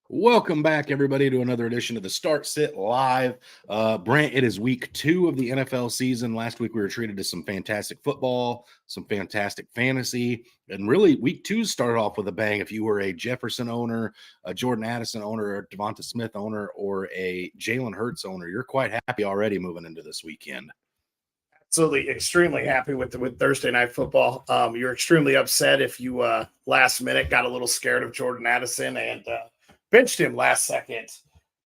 Welcome back, everybody, to another edition of the Start Sit Live. Brant, it is week 2 of the NFL season. Last week we were treated to some fantastic football, some fantastic fantasy, and really week 2 started off with a bang. If you were a Jefferson owner, a Jordan Addison owner, a Devonta Smith owner, or a Jalen Hurts owner, you're quite happy already moving into this weekend. Absolutely, extremely happy with Thursday night football. You're extremely upset if you last minute got a little scared of Jordan Addison and benched him last second.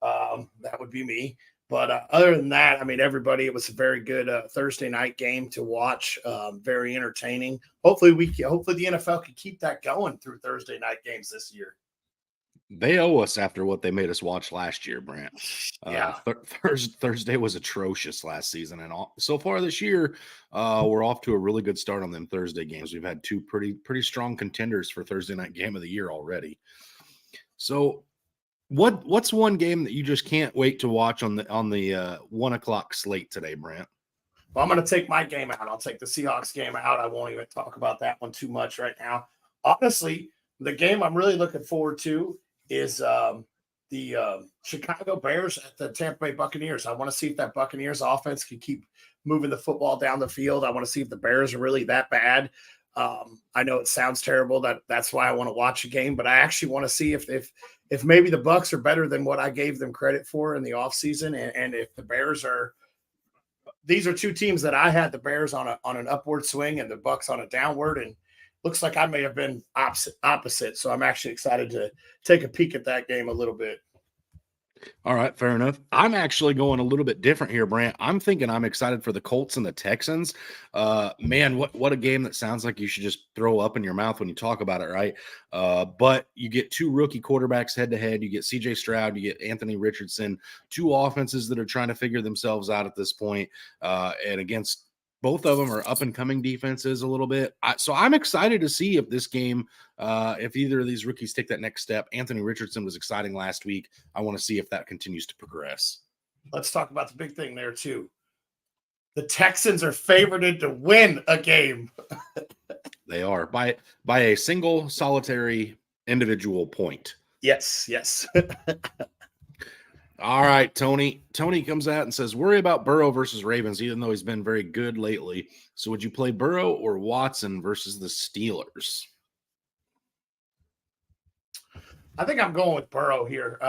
That would be me. But other than that, I mean, everybody, it was a very good Thursday night game to watch. Very entertaining. Hopefully the NFL can keep that going through Thursday night games this year. They owe us after what they made us watch last year, Brant. Yeah. Thursday was atrocious last season, and so far this year, we're off to a really good start on them Thursday games. We've had two pretty strong contenders for Thursday night game of the year already. So, what's one game that you just can't wait to watch on the 1:00 slate today, Brant? Well, I'm going to take my game out. I'll take the Seahawks game out. I won't even talk about that one too much right now. Honestly, the game I'm really looking forward to is the Chicago Bears at the Tampa Bay Buccaneers. I want to see if that Buccaneers offense can keep moving the football down the field. I want to see if the Bears are really that bad. I know it sounds terrible. That's why I want to watch a game, but I actually want to see if maybe the Bucs are better than what I gave them credit for in the offseason, and if the Bears are. These are two teams that I had the Bears on an upward swing and the Bucs on a downward, and looks like I may have been opposite. So I'm actually excited to take a peek at that game a little bit. All right, fair enough. I'm actually going a little bit different here, Brant. I'm thinking I'm excited for the Colts and the Texans. Man, what a game that sounds like you should just throw up in your mouth when you talk about it, right? But you get two rookie quarterbacks head to head. You get CJ Stroud, you get Anthony Richardson, two offenses that are trying to figure themselves out at this point, and against both of them are up-and-coming defenses a little bit. So I'm excited to see if this game, if either of these rookies take that next step. Anthony Richardson was exciting last week. I want to see if that continues to progress. Let's talk about the big thing there, too. The Texans are favored to win a game. They are by a single solitary individual point. Yes. All right, Tony. Tony comes out and says, worry about Burrow versus Ravens, even though he's been very good lately. So would you play Burrow or Watson versus the Steelers? I think I'm going with Burrow here.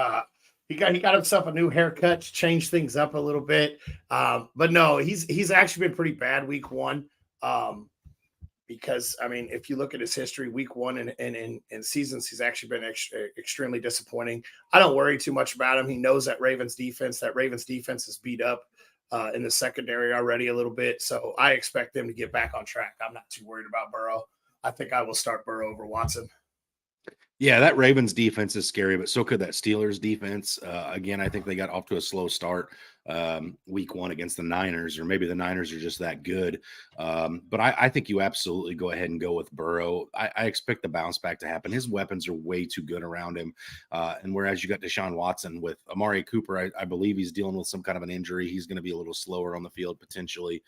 He got himself a new haircut to change things up a little bit. But no, he's actually been pretty bad week 1. Because, I mean, if you look at his history, week 1 and seasons, he's actually been extremely disappointing. I don't worry too much about him. He knows that Ravens defense is beat up in the secondary already a little bit. So I expect them to get back on track. I'm not too worried about Burrow. I think I will start Burrow over Watson. Yeah, that Ravens defense is scary, but so could that Steelers defense. Again, I think they got off to a slow start week 1 against the Niners, or maybe the Niners are just that good. But I think you absolutely go ahead and go with Burrow. I expect the bounce back to happen. His weapons are way too good around him. And whereas you got Deshaun Watson with Amari Cooper, I believe he's dealing with some kind of an injury. He's going to be a little slower on the field potentially.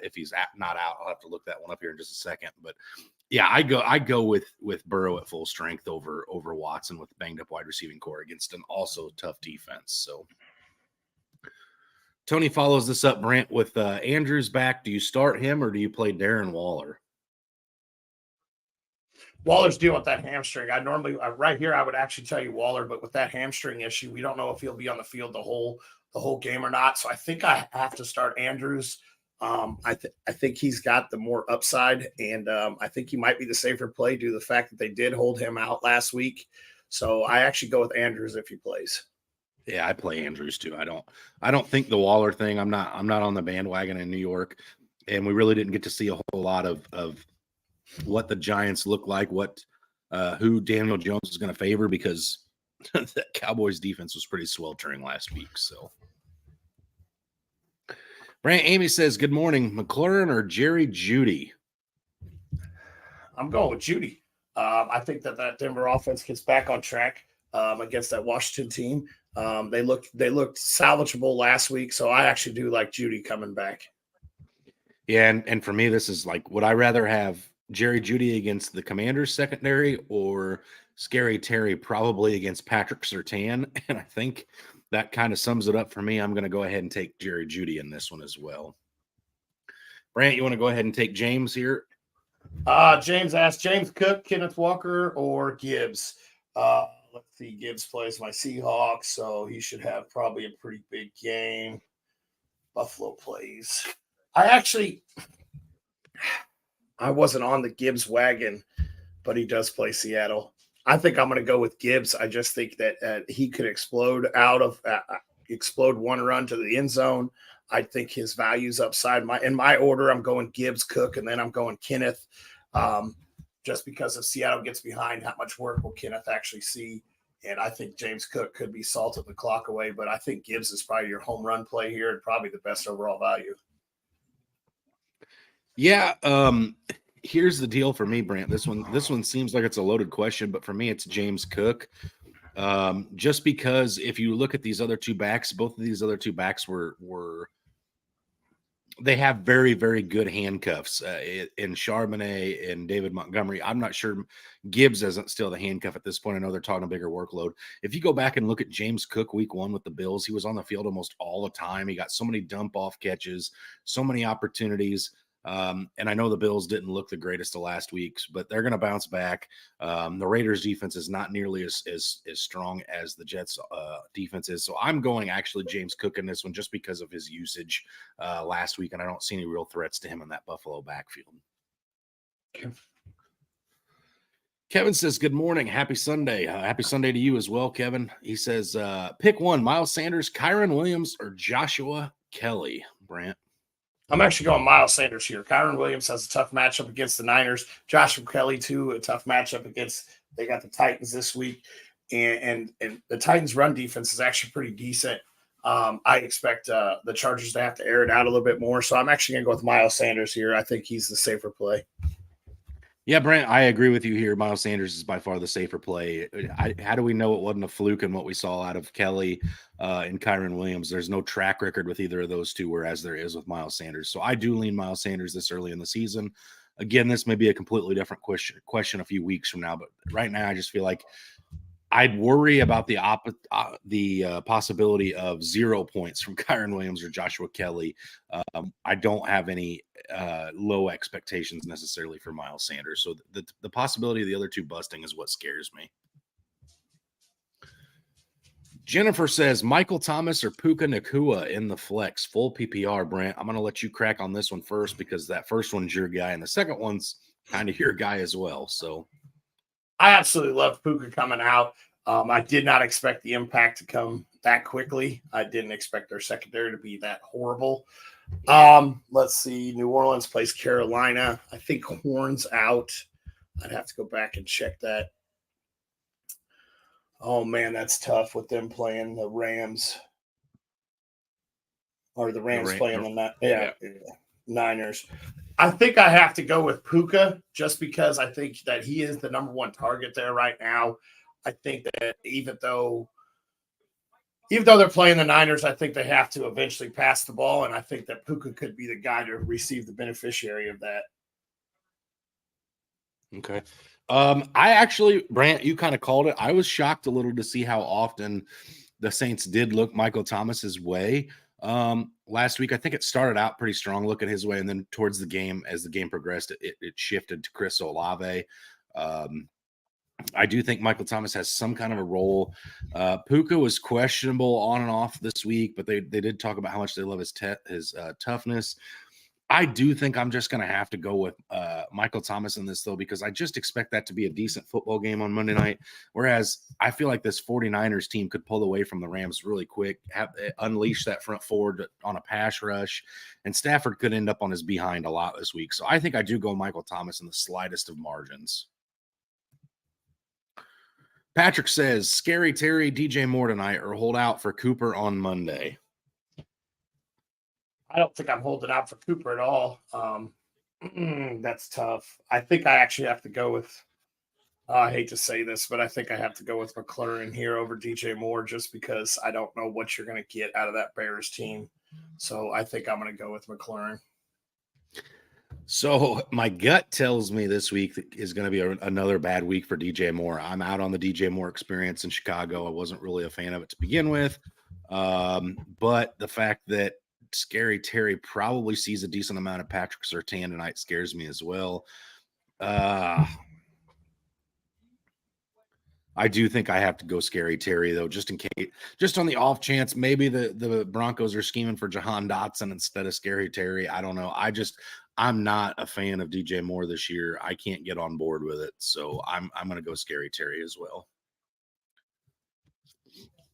If he's not out, I'll have to look that one up here in just a second. But yeah, I go with Burrow at full strength over Watson with banged up wide receiving core against an also tough defense. So Tony follows this up, Brant, with Andrews back. Do you start him or do you play Darren Waller? Waller's dealing with that hamstring. I normally right here I would actually tell you Waller, but with that hamstring issue, we don't know if he'll be on the field the whole game or not. So I think I have to start Andrews. I think he's got the more upside, and I think he might be the safer play due to the fact that they did hold him out last week. So I actually go with Andrews if he plays. Yeah, I play Andrews too. I don't think the Waller thing. I'm not on the bandwagon in New York, and we really didn't get to see a whole lot of what the Giants look like, who Daniel Jones is going to favor, because the Cowboys defense was pretty sweltering last week. So Brant Amy says, good morning, McLaurin or Jerry Jeudy? I'm going with Jeudy. I think that Denver offense gets back on track against that Washington team. They looked salvageable last week, so I actually do like Jeudy coming back. Yeah, and for me, this is like, would I rather have Jerry Jeudy against the Commanders secondary or Scary Terry probably against Patrick Surtain. And I think that kind of sums it up for me. I'm going to go ahead and take Jerry Jeudy in this one as well. Brant, you want to go ahead and take James here? James asked James Cook, Kenneth Walker, or Gibbs. Let's see. Gibbs plays my Seahawks, so he should have probably a pretty big game. Buffalo plays. I wasn't on the Gibbs wagon, but he does play Seattle. I think I'm going to go with Gibbs. I just think that he could explode one run to the end zone. I think his value's upside. In my order, I'm going Gibbs, Cook, and then I'm going Kenneth. Just because if Seattle gets behind, how much work will Kenneth actually see? And I think James Cook could be salted the clock away, but I think Gibbs is probably your home run play here and probably the best overall value. Yeah. Here's the deal for me, Brant. This one seems like it's a loaded question, but for me, it's James Cook. Just because if you look at these other two backs, both of these other two backs they have very, very good handcuffs in Charbonnet and David Montgomery. I'm not sure Gibbs isn't still the handcuff at this point. I know they're talking a bigger workload. If you go back and look at James Cook week 1 with the Bills, he was on the field almost all the time. He got so many dump off catches, so many opportunities. And I know the Bills didn't look the greatest of last week's, but they're going to bounce back. The Raiders defense is not nearly as strong as the Jets defense is. So I'm going actually James Cook in this one just because of his usage last week. And I don't see any real threats to him in that Buffalo backfield. Okay. Kevin says, good morning. Happy Sunday. Happy Sunday to you as well, Kevin. He says, pick one, Miles Sanders, Kyron Williams, or Joshua Kelly. Brant. I'm actually going Miles Sanders here. Kyron Williams has a tough matchup against the Niners. Joshua Kelly, too, a tough matchup against – they got the Titans this week. And the Titans' run defense is actually pretty decent. I expect the Chargers to have to air it out a little bit more. So I'm actually going to go with Miles Sanders here. I think he's the safer play. Yeah, Brent, I agree with you here. Miles Sanders is by far the safer play. How do we know it wasn't a fluke in what we saw out of Kelly and Kyron Williams? There's no track record with either of those two, whereas there is with Miles Sanders. So I do lean Miles Sanders this early in the season. Again, this may be a completely different question a few weeks from now, but right now I just feel like I'd worry about the possibility of 0 points from Kyron Williams or Joshua Kelly. I don't have any low expectations necessarily for Miles Sanders. So the possibility of the other two busting is what scares me. Jennifer says, Michael Thomas or Puka Nacua in the flex, full PPR, Brent. I'm going to let you crack on this one first because that first one's your guy and the second one's kind of your guy as well. So I absolutely love Puka coming out. I did not expect the impact to come that quickly. I didn't expect their secondary to be that horrible. Let's see. New Orleans plays Carolina. I think Horn's out. I'd have to go back and check that. Oh, man, that's tough with them playing the Rams. Or the Rams playing the Niners. I think I have to go with Puka just because I think that he is the number one target there right now. I think that even though they're playing the Niners, I think they have to eventually pass the ball, and I think that Puka could be the guy to receive the beneficiary of that. Okay. I actually, Brant, you kind of called it. I was shocked a little to see how often the Saints did look Michael Thomas's way. Last week, I think it started out pretty strong looking his way, and then towards the game, as the game progressed, it shifted to Chris Olave. I do think Michael Thomas has some kind of a role. Puka was questionable on and off this week, but they did talk about how much they love his toughness. I do think I'm just going to have to go with Michael Thomas in this, though, because I just expect that to be a decent football game on Monday night. Whereas I feel like this 49ers team could pull away from the Rams really quick, unleash that front forward on a pass rush, and Stafford could end up on his behind a lot this week. So I think I do go Michael Thomas in the slightest of margins. Patrick says, Scary Terry, DJ Moore tonight, or hold out for Cooper on Monday. I don't think I'm holding out for Cooper at all. That's tough. I think I actually have to go with, I hate to say this, but I think I have to go with McLaurin here over DJ Moore just because I don't know what you're going to get out of that Bears team. So I think I'm going to go with McLaurin. So my gut tells me this week is going to be another bad week for DJ Moore. I'm out on the DJ Moore experience in Chicago. I wasn't really a fan of it to begin with. But the fact that Scary Terry probably sees a decent amount of Patrick Surtain tonight scares me as well. I do think I have to go Scary Terry, though, just in case, just on the off chance maybe the Broncos are scheming for Jahan Dotson instead of Scary Terry. I don't know. I'm not a fan of DJ Moore this year. I can't get on board with it. So I'm going to go Scary Terry as well.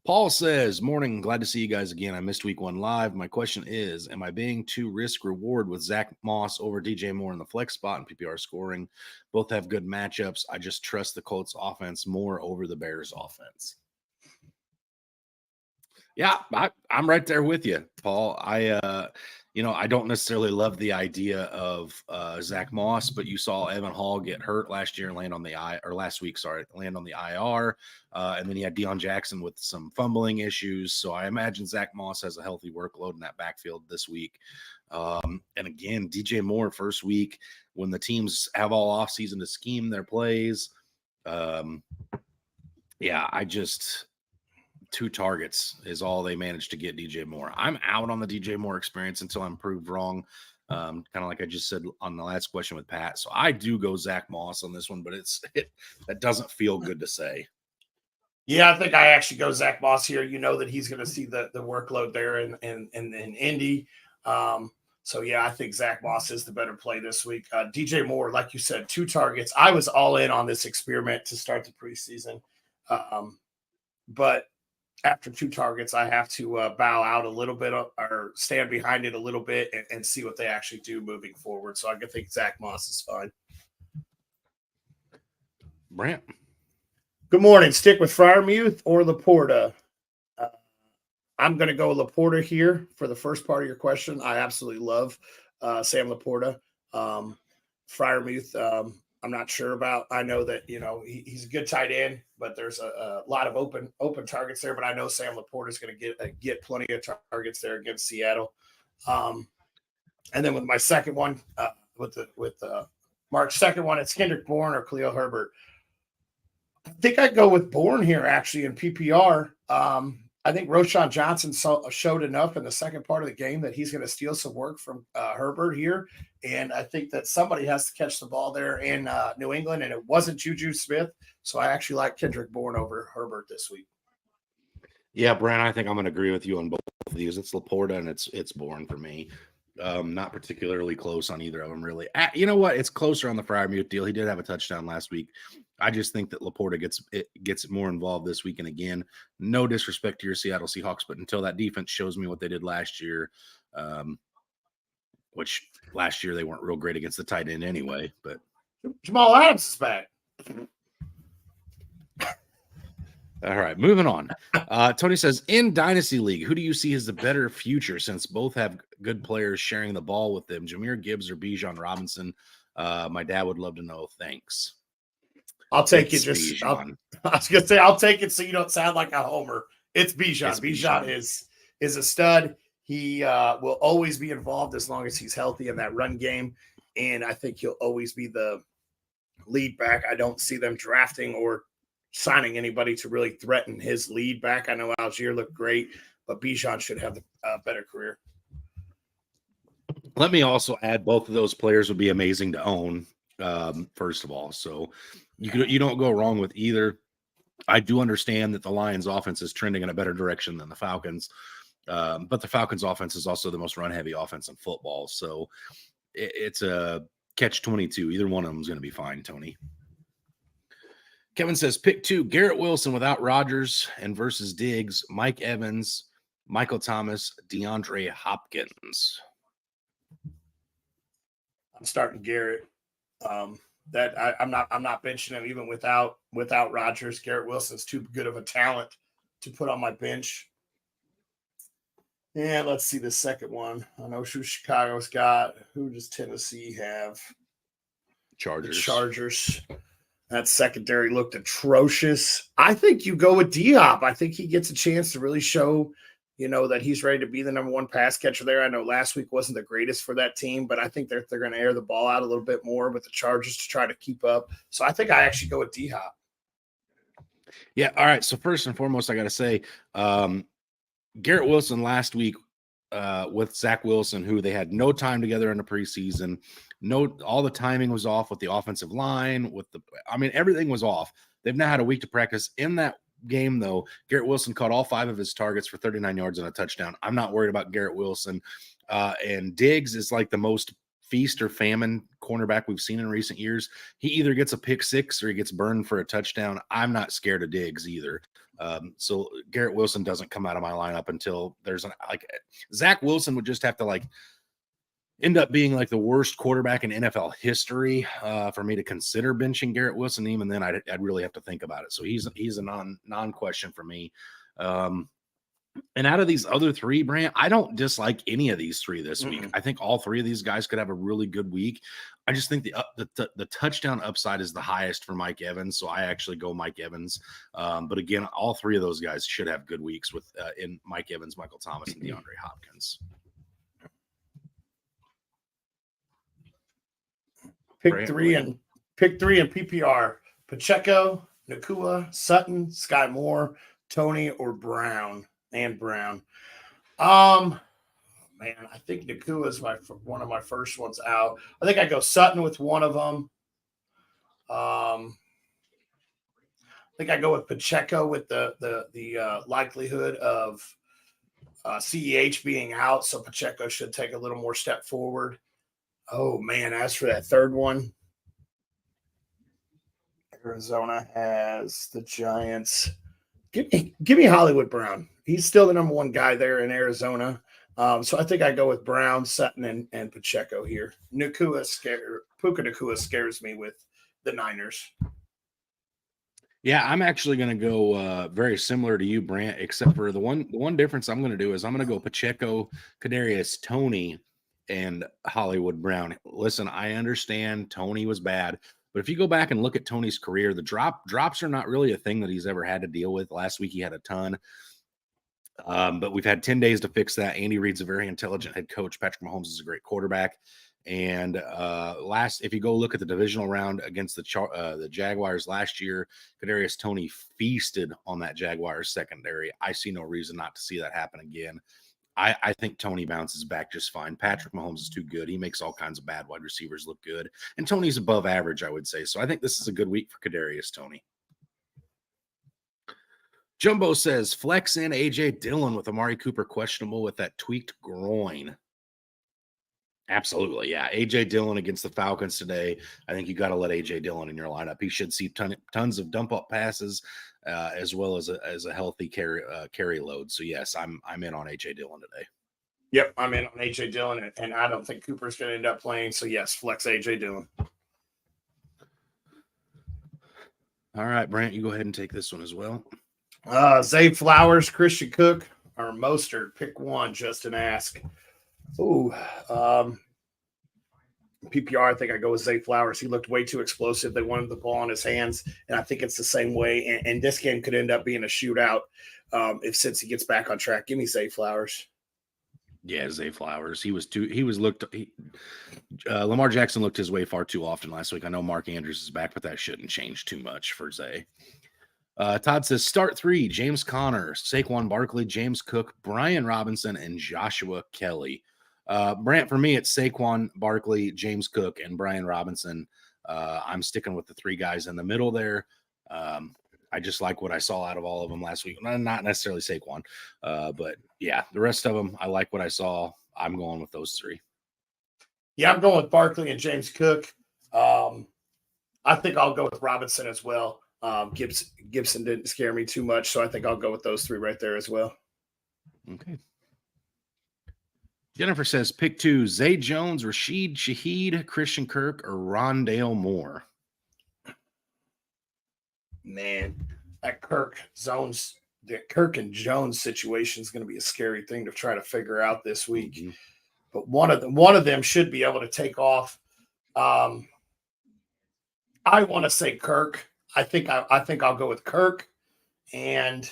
Paul says, morning, glad to see you guys again. I missed week 1 live. My question is, am I being too risk reward with Zach Moss over DJ Moore in the flex spot and PPR scoring? Both have good matchups. I just trust the Colts offense more over the Bears offense. Yeah, I'm right there with you, Paul. I don't necessarily love the idea of Zach Moss, but you saw Evan Hall get hurt last year and land on the last week, land on the IR. And then he had Deion Jackson with some fumbling issues. So I imagine Zach Moss has a healthy workload in that backfield this week. And again, DJ Moore, first week when the teams have all offseason to scheme their plays. Two targets is all they managed to get DJ Moore. I'm out on the DJ Moore experience until I'm proved wrong. Kind of like I just said on the last question with Pat. So I do go Zach Moss on this one, but that doesn't feel good to say. Yeah, I think I actually go Zach Moss here. You know that he's going to see the workload there in Indy. So yeah, I think Zach Moss is the better play this week. DJ Moore, like you said, 2 targets. I was all in on this experiment to start the preseason. But after 2 targets, I have to bow out a little bit or stand behind it a little bit and see what they actually do moving forward. So I can think Zach Moss is fine. Brant. Good morning. Stick with Freiermuth or Laporta? I'm going to go Laporta here for the first part of your question. I absolutely love Sam Laporta. Freiermuth, I'm not sure about. I know that, he's a good tight end, but there's a lot of open targets there. But I know Sam Laporta is going to get plenty of targets there against Seattle. And then with my second one, with Mark's second one, it's Kendrick Bourne or Khalil Herbert. I think I'd go with Bourne here actually in PPR. I think Roschon Johnson showed enough in the second part of the game that he's going to steal some work from Herbert here. And I think that somebody has to catch the ball there in New England, and it wasn't Juju Smith. So I actually like Kendrick Bourne over Herbert this week. Yeah, Brent, I think I'm going to agree with you on both of these. It's Laporta and it's Bourne for me. Not particularly close on either of them, really. You know what? It's closer on the Freiermuth deal. He did have a touchdown last week. I just think that Laporta gets more involved this week. And again, no disrespect to your Seattle Seahawks, but until that defense shows me what they did last year, which last year they weren't real great against the tight end anyway. But Jamal Adams is back. All right, moving on. Tony says, in Dynasty League, who do you see as the better future since both have good players sharing the ball with them? Jahmyr Gibbs or Bijan Robinson? My dad would love to know. Thanks. I'll take it. I was going to say, I'll take it so you don't sound like a homer. It's Bijan. Bijan is a stud. He will always be involved as long as he's healthy in that run game. And I think he'll always be the lead back. I don't see them drafting or signing anybody to really threaten his lead back. I know Algier looked great, but Bijan should have a better career. Let me also add both of those players would be amazing to own, first of all. So you don't go wrong with either. I do understand that the Lions offense is trending in a better direction than the Falcons, but the Falcons offense is also the most run-heavy offense in football. So it's a catch-22. Either one of them is going to be fine, Tony. Kevin says, pick 2, Garrett Wilson without Rodgers and versus Diggs, Mike Evans, Michael Thomas, DeAndre Hopkins. I'm starting Garrett. I'm not benching him even without Rodgers. Garrett Wilson's too good of a talent to put on my bench. And let's see the second one. I know who Chicago's got. Who does Tennessee have? Chargers. The Chargers. That secondary looked atrocious. I think you go with Diop. I think he gets a chance to really show that he's ready to be the number one pass catcher there. I know last week wasn't the greatest for that team, but I think they're going to air the ball out a little bit more with the Chargers to try to keep up. So I think I actually go with D-Hop. Yeah. All right. So first and foremost, I got to say, Garrett Wilson last week with Zach Wilson, who they had no time together in the preseason. All the timing was off with the offensive line. Everything was off. They've now had a week to practice. In that game, though, Garrett Wilson caught all 5 of his targets for 39 yards and a touchdown. I'm not worried about Garrett Wilson. And Diggs is like the most feast or famine cornerback we've seen in recent years. He either gets a pick 6 or he gets burned for a touchdown. I'm not scared of Diggs either. So Garrett Wilson doesn't come out of my lineup until there's Zach Wilson would just have to end up being like the worst quarterback in NFL history for me to consider benching Garrett Wilson. Even then, I'd really have to think about it. So he's a non-question for me. And out of these other 3, Brant, I don't dislike any of these 3 this week. I think all 3 of these guys could have a really good week. I just think the touchdown upside is the highest for Mike Evans, so I actually go Mike Evans. But again, all 3 of those guys should have good weeks with in Mike Evans, Michael Thomas, and DeAndre Hopkins. Pick three and PPR: Pacheco, Nakua, Sutton, Sky Moore, Tony, or Brown. Man, I think Nakua is one of my first ones out. I think I go Sutton with one of them. I think I go with Pacheco with the likelihood of CEH being out, so Pacheco should take a little more step forward. Oh man, as for that third one, Arizona has the Giants. Give me Hollywood Brown. He's still the number one guy there in Arizona. So I think I go with Brown, Sutton, and Pacheco here. Puka Nakua scares me with the Niners. Yeah, I'm actually going to go very similar to you, Brant, except for the one difference I'm going to do is I'm going to go Pacheco, Kadarius Toney, and Hollywood Brown. Listen, I understand Toney was bad, but if you go back and look at Toney's career, the drops are not really a thing that he's ever had to deal with. Last week he had a ton. But we've had 10 days to fix that. Andy Reid's a very intelligent head coach. Patrick Mahomes is a great quarterback. And if you go look at the divisional round against the Jaguars last year, Kadarius Toney feasted on that Jaguars secondary. I see no reason not to see that happen again. I think Toney bounces back just fine. Patrick Mahomes is too good. He makes all kinds of bad wide receivers look good. And Toney's above average, I would say. So I think this is a good week for Kadarius Toney. Jumbo says, flex in A.J. Dillon with Amari Cooper questionable with that tweaked groin. Absolutely, yeah. A.J. Dillon against the Falcons today. I think you got to let A.J. Dillon in your lineup. He should see tons of dump-up passes as well as a healthy carry load. So, yes, I'm in on A.J. Dillon today. Yep, I'm in on A.J. Dillon, and I don't think Cooper's going to end up playing. So, yes, flex A.J. Dillon. All right, Brant, you go ahead and take this one as well. Zay Flowers, Christian Cook, or Mostert. Pick one, Justin Ask. Ooh, PPR, I think I go with Zay Flowers. He looked way too explosive. They wanted the ball in his hands, and I think it's the same way. And this game could end up being a shootout if Cincy gets back on track. Give me Zay Flowers. Yeah, Zay Flowers. Lamar Jackson looked his way far too often last week. I know Mark Andrews is back, but that shouldn't change too much for Zay. Todd says start 3: James Conner, Saquon Barkley, James Cook, Brian Robinson, and Joshua Kelly. Brant, for me, it's Saquon Barkley, James Cook, and Brian Robinson. I'm sticking with the 3 guys in the middle there. I just like what I saw out of all of them last week. Not necessarily Saquon, but yeah, the rest of them, I like what I saw. I'm going with those 3. Yeah, I'm going with Barkley and James Cook. I think I'll go with Robinson as well. Gibson didn't scare me too much, so I think I'll go with those 3 right there as well. Okay. Jennifer says pick 2: Zay Jones, Rashid Shaheed, Christian Kirk, or Rondale Moore. Man, that Kirk and Jones situation is going to be a scary thing to try to figure out this week. Mm-hmm. But one of them should be able to take off. I want to say Kirk. I think I'll go with Kirk, and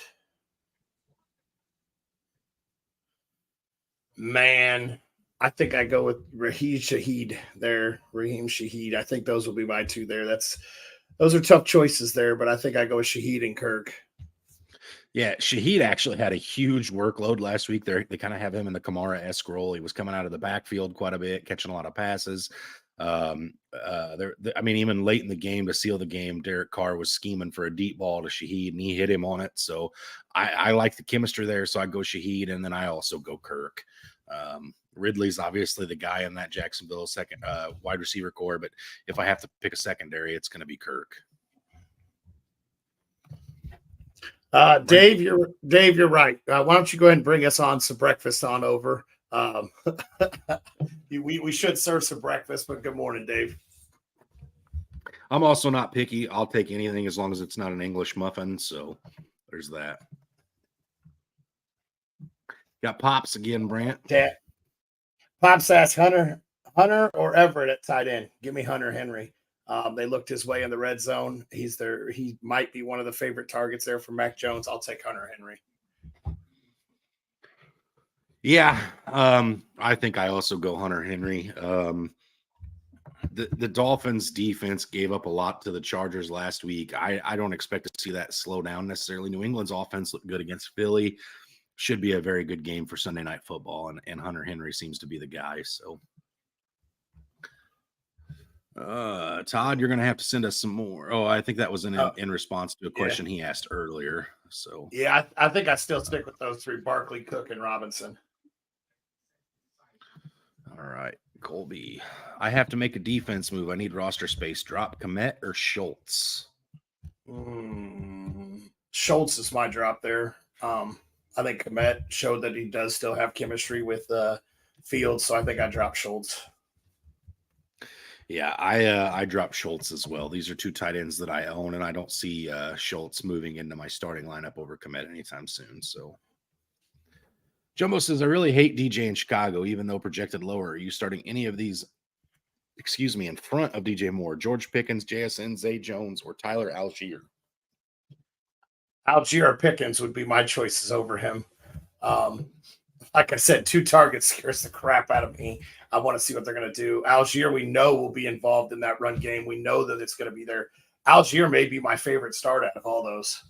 Man, I think I go with Raheem Shaheed there. Raheem Shaheed. I think those will be my two there. Those are tough choices there, but I think I go with Shaheed and Kirk. Yeah, Shaheed actually had a huge workload last week. They kind of have him in the Kamara-esque role. He was coming out of the backfield quite a bit, catching a lot of passes. I mean, even late in the game to seal the game, Derek Carr was scheming for a deep ball to Shaheed, and he hit him on it. So I like the chemistry there. So I go Shaheed, and then I also go Kirk. Ridley's obviously the guy in that Jacksonville second wide receiver core, but if I have to pick a secondary, it's going to be Kirk. Dave, you're right. Why don't you go ahead and bring us on some breakfast on over? We should serve some breakfast, but good morning, Dave. I'm also not picky. I'll take anything as long as it's not an English muffin. So there's that. Got Pops again, Brant. Yeah. Pops asked Hunter or Everett at tight end. Give me Hunter Henry. They looked his way in the red zone. He might be one of the favorite targets there for Mac Jones. I'll take Hunter Henry. Yeah, I think I also go Hunter Henry. The Dolphins defense gave up a lot to the Chargers last week. I don't expect to see that slow down necessarily. New England's offense looked good against Philly. Should be a very good game for Sunday Night Football, and Hunter Henry seems to be the guy. So, Todd, you're going to have to send us some more. Oh, I think that was in response to a question he asked earlier. So, yeah, I think I still stick with those three: Barkley, Cook, and Robinson. All right, Colby. I have to make a defense move. I need roster space. Drop Kmet or Schultz. Schultz is my drop there. I think Kmet showed that he does still have chemistry with Fields, so I think I drop Schultz. Yeah, I dropped Schultz as well. These are two tight ends that I own, and I don't see Schultz moving into my starting lineup over Kmet anytime soon. So, Jumbo says, I really hate DJ in Chicago, even though projected lower. Are you starting any of these, in front of DJ Moore, George Pickens, JSN, Zay Jones, or Tyler Algier? Algier or Pickens would be my choices over him. Like I said, 2 targets scares the crap out of me. I want to see what they're going to do. Algier, we know, will be involved in that run game. We know that it's going to be there. Algier may be my favorite start out of all those.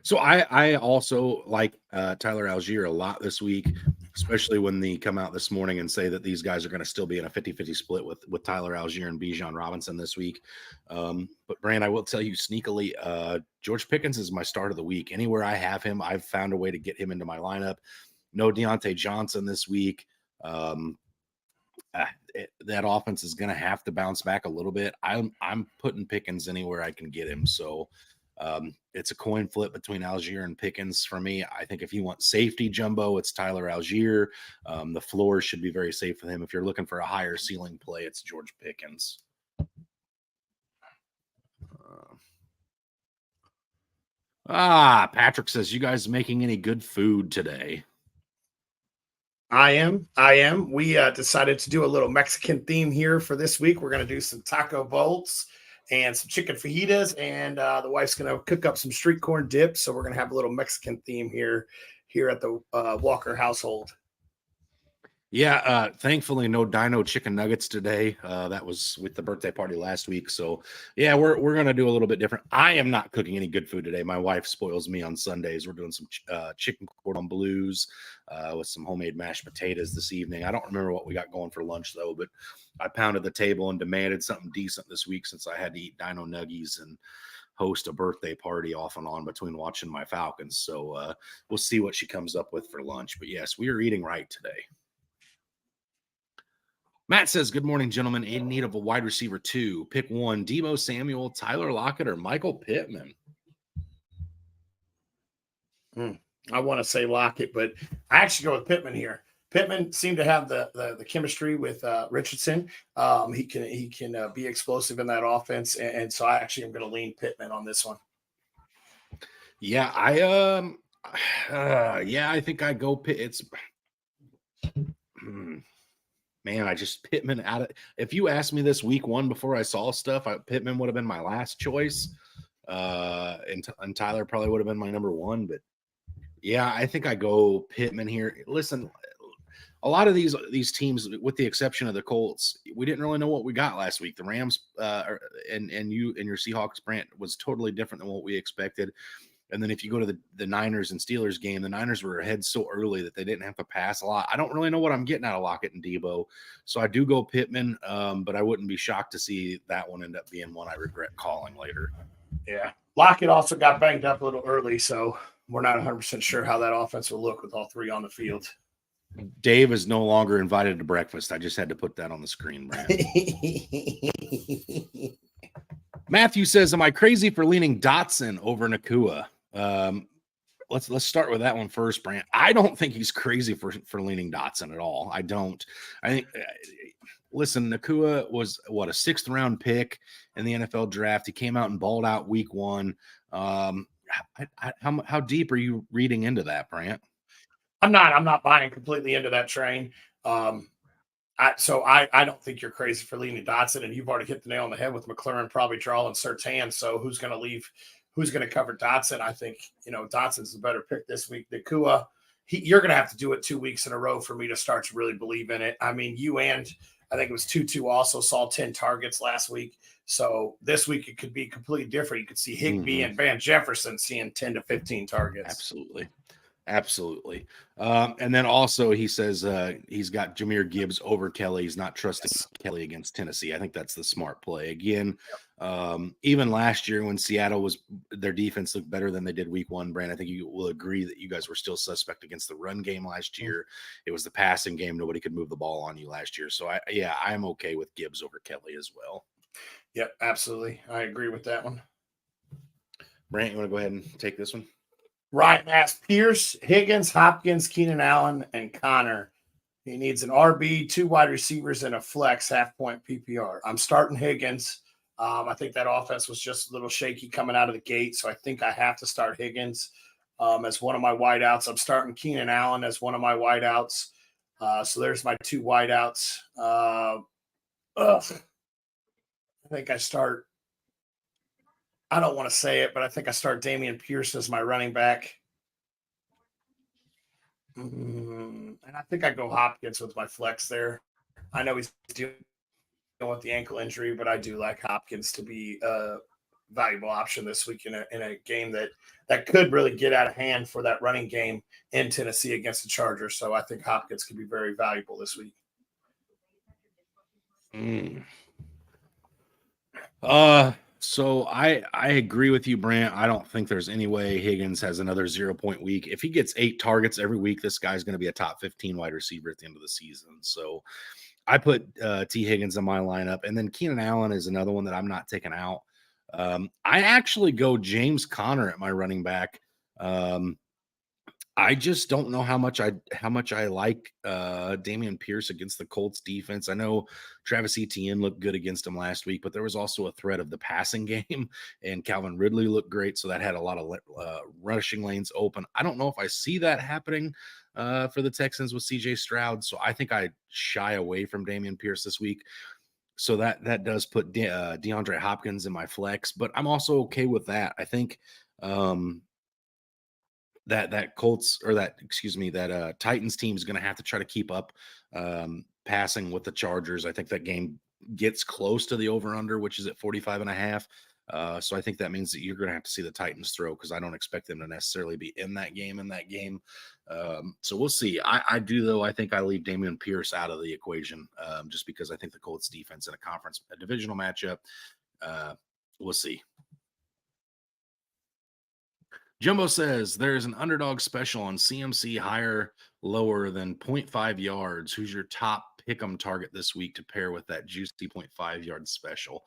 So I also like Tyler Algier a lot this week, especially when they come out this morning and say that these guys are going to still be in a 50-50 split with Tyler Algier and Bijan Robinson this week. But, Brand, I will tell you sneakily, George Pickens is my start of the week. Anywhere I have him, I've found a way to get him into my lineup. No Deontay Johnson this week. That offense is going to have to bounce back a little bit. I'm putting Pickens anywhere I can get him. So it's a coin flip between Algier and Pickens for me. I think if you want safety, Jumbo, it's Tyler Algier. The floor should be very safe with him. If you're looking for a higher ceiling play, it's George Pickens. Patrick says, you guys making any good food today? I am. We decided to do a little Mexican theme here for this week. We're going to do some taco bowls and some chicken fajitas, and the wife's going to cook up some street corn dip. So we're going to have a little Mexican theme here at the Walker household. Yeah, thankfully no Dino chicken nuggets today. That was with the birthday party last week. So yeah, we're gonna do a little bit different. I am not cooking any good food today. My wife spoils me on Sundays. We're doing some chicken cordon bleus with some homemade mashed potatoes this evening. I don't remember what we got going for lunch though, but I pounded the table and demanded something decent this week since I had to eat Dino nuggies and host a birthday party off and on between watching my Falcons. So we'll see what she comes up with for lunch. But yes, we are eating right today. Matt says, good morning, gentlemen. In need of a wide receiver 2. Pick one, Deebo Samuel, Tyler Lockett, or Michael Pittman. I want to say Lockett, but I actually go with Pittman here. Pittman seemed to have the chemistry with Richardson. He can be explosive in that offense, and so I actually am going to lean Pittman on this one. Yeah, I think I go Pitt. It's man, I just Pittman out of. If you asked me this week 1 before I saw stuff, Pittman would have been my last choice, and Tyler probably would have been my number 1. But Yeah, I think I go Pittman here. Listen, a lot of these teams, with the exception of the Colts, we didn't really know what we got last week. The Rams and you and your Seahawks, Brant, was totally different than what we expected. And then if you go to the Niners and Steelers game, the Niners were ahead so early that they didn't have to pass a lot. I don't really know what I'm getting out of Lockett and Debo. So I do go Pittman, but I wouldn't be shocked to see that one end up being one I regret calling later. Yeah. Lockett also got banged up a little early, so we're not 100% sure how that offense will look with all three on the field. Dave is no longer invited to breakfast. I just had to put that on the screen, Brant. Matthew says, am I crazy for leaning Dotson over Nakua? Let's start with that one first, Brant. I don't think he's crazy for leaning Dotson at all. I don't. I think listen, Nakua was a 6th round pick in the NFL draft. He came out and balled out week 1. How deep are you reading into that, Brant? I'm not buying completely into that train. I don't think you're crazy for leaning Dotson, and you've already hit the nail on the head with McLaurin probably drawing Surtain. So who's going to leave? Who's going to cover Dotson? I think, Dotson's the better pick this week. Nakua, you're going to have to do it 2 weeks in a row for me to start to really believe in it. I mean, you and I think it was Tutu also saw 10 targets last week. So this week it could be completely different. You could see Higbee and Van Jefferson seeing 10 to 15 targets. Absolutely. And then also he says he's got Jahmyr Gibbs over Kelly. He's not trusting Kelly against Tennessee. I think that's the smart play. Again, even last year when Seattle their defense looked better than they did week 1, Brand, I think you will agree that you guys were still suspect against the run game last year. It was the passing game. Nobody could move the ball on you last year. So I'm okay with Gibbs over Kelly as well. Yep, absolutely. I agree with that one. Brant, you want to go ahead and take this one? Ryan asks Pierce, Higgins, Hopkins, Keenan Allen, and Connor. He needs an RB, 2 wide receivers, and a flex half-point PPR. I'm starting Higgins. I think that offense was just a little shaky coming out of the gate, so I think I have to start Higgins as one of my wideouts. I'm starting Keenan Allen as one of my wideouts. So there's my 2 wideouts. I think I start – I don't want to say it, but I think I start Dameon Pierce as my running back. And I think I go Hopkins with my flex there. I know he's dealing with the ankle injury, but I do like Hopkins to be a valuable option this week in a game that could really get out of hand for that running game in Tennessee against the Chargers. So I think Hopkins could be very valuable this week. So I agree with you, Brant. I don't think there's any way Higgins has another 0-point week. If he gets 8 targets every week, this guy's going to be a top 15 wide receiver at the end of the season. So I put T. Higgins in my lineup. And then Keenan Allen is another one that I'm not taking out. I actually go James Conner at my running back. I just don't know how much I like Dameon Pierce against the Colts defense. I know Travis Etienne looked good against him last week, but there was also a threat of the passing game, and Calvin Ridley looked great, so that had a lot of rushing lanes open. I don't know if I see that happening for the Texans with C.J. Stroud, so I think I shy away from Dameon Pierce this week. So that does put DeAndre Hopkins in my flex, but I'm also okay with that. I think that Colts or that Titans team is going to have to try to keep up passing with the Chargers. I think that game gets close to the over-under, which is at 45.5. So I think that means that you're going to have to see the Titans throw because I don't expect them to necessarily be in that game. So we'll see. I do, though. I think I leave Dameon Pierce out of the equation just because I think the Colts defense in a divisional matchup, we'll see. Jumbo says there's an underdog special on CMC higher, lower than 0.5 yards. Who's your top pick'em target this week to pair with that juicy 0.5 yard special?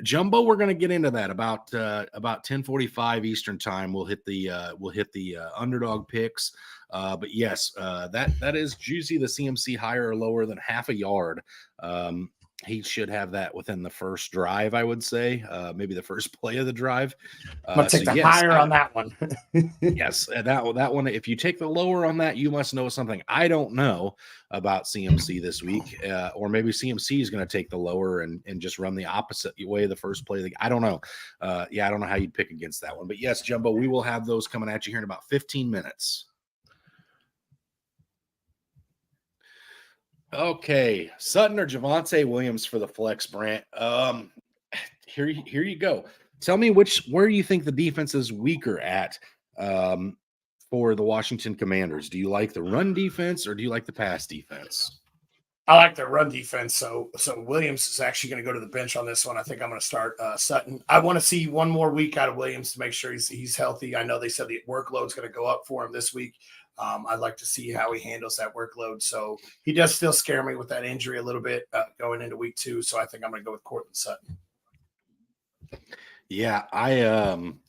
Jumbo, we're going to get into that about 10:45 Eastern time. We'll hit the underdog picks. But yes, that is juicy. The CMC higher or lower than half a yard. he should have that within the first drive, I would say, maybe the first play of the drive. I'm gonna So take the yes, higher on that one. yes, that one. If you take the lower on that, you must know something I don't know about CMC this week, or maybe CMC is going to take the lower and just run the opposite way the first play. I don't know. Yeah, I don't know how you'd pick against that one, but yes, Jumbo, we will have those coming at you here in about 15 minutes. Okay, Sutton or Javonte Williams for the flex, Brant. Here you go. Tell me where you think the defense is weaker at for the Washington Commanders. Do you like the run defense or do you like the pass defense? I like their run defense. So Williams is actually going to go to the bench on this one. I think I'm going to start Sutton. I want to see one more week out of Williams to make sure he's healthy. I know they said the workload's going to go up for him this week. I'd like to see how he handles that workload. So he does still scare me with that injury a little bit going into week 2. So I think I'm going to go with Cortland Sutton. Yeah, I'm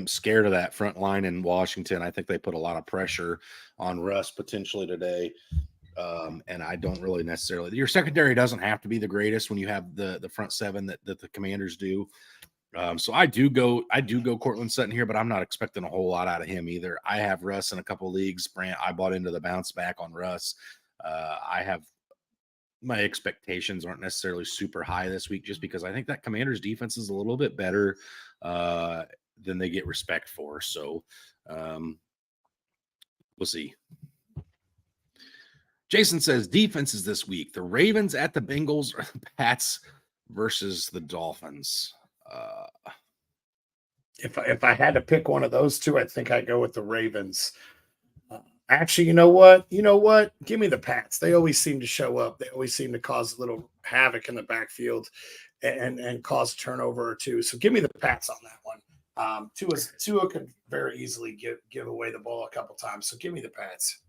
scared of that front line in Washington. I think they put a lot of pressure on Russ potentially today. And I don't really necessarily. Your secondary doesn't have to be the greatest when you have the front seven that the Commanders do. So I do go Cortland Sutton here, but I'm not expecting a whole lot out of him either. I have Russ in a couple leagues. Brant, I bought into the bounce back on Russ. I have my expectations aren't necessarily super high this week just because I think that Commanders defense is a little bit better than they get respect for. So we'll see. Jason says defenses this week: the Ravens at the Bengals or the Pats versus the Dolphins. If I had to pick one of those two, I think I'd go with the Ravens. Actually, you know what? Give me the Pats. They always seem to show up. They always seem to cause a little havoc in the backfield and cause a turnover or two. So give me the Pats on that one. Tua could very easily give away the ball a couple times. So give me the Pats.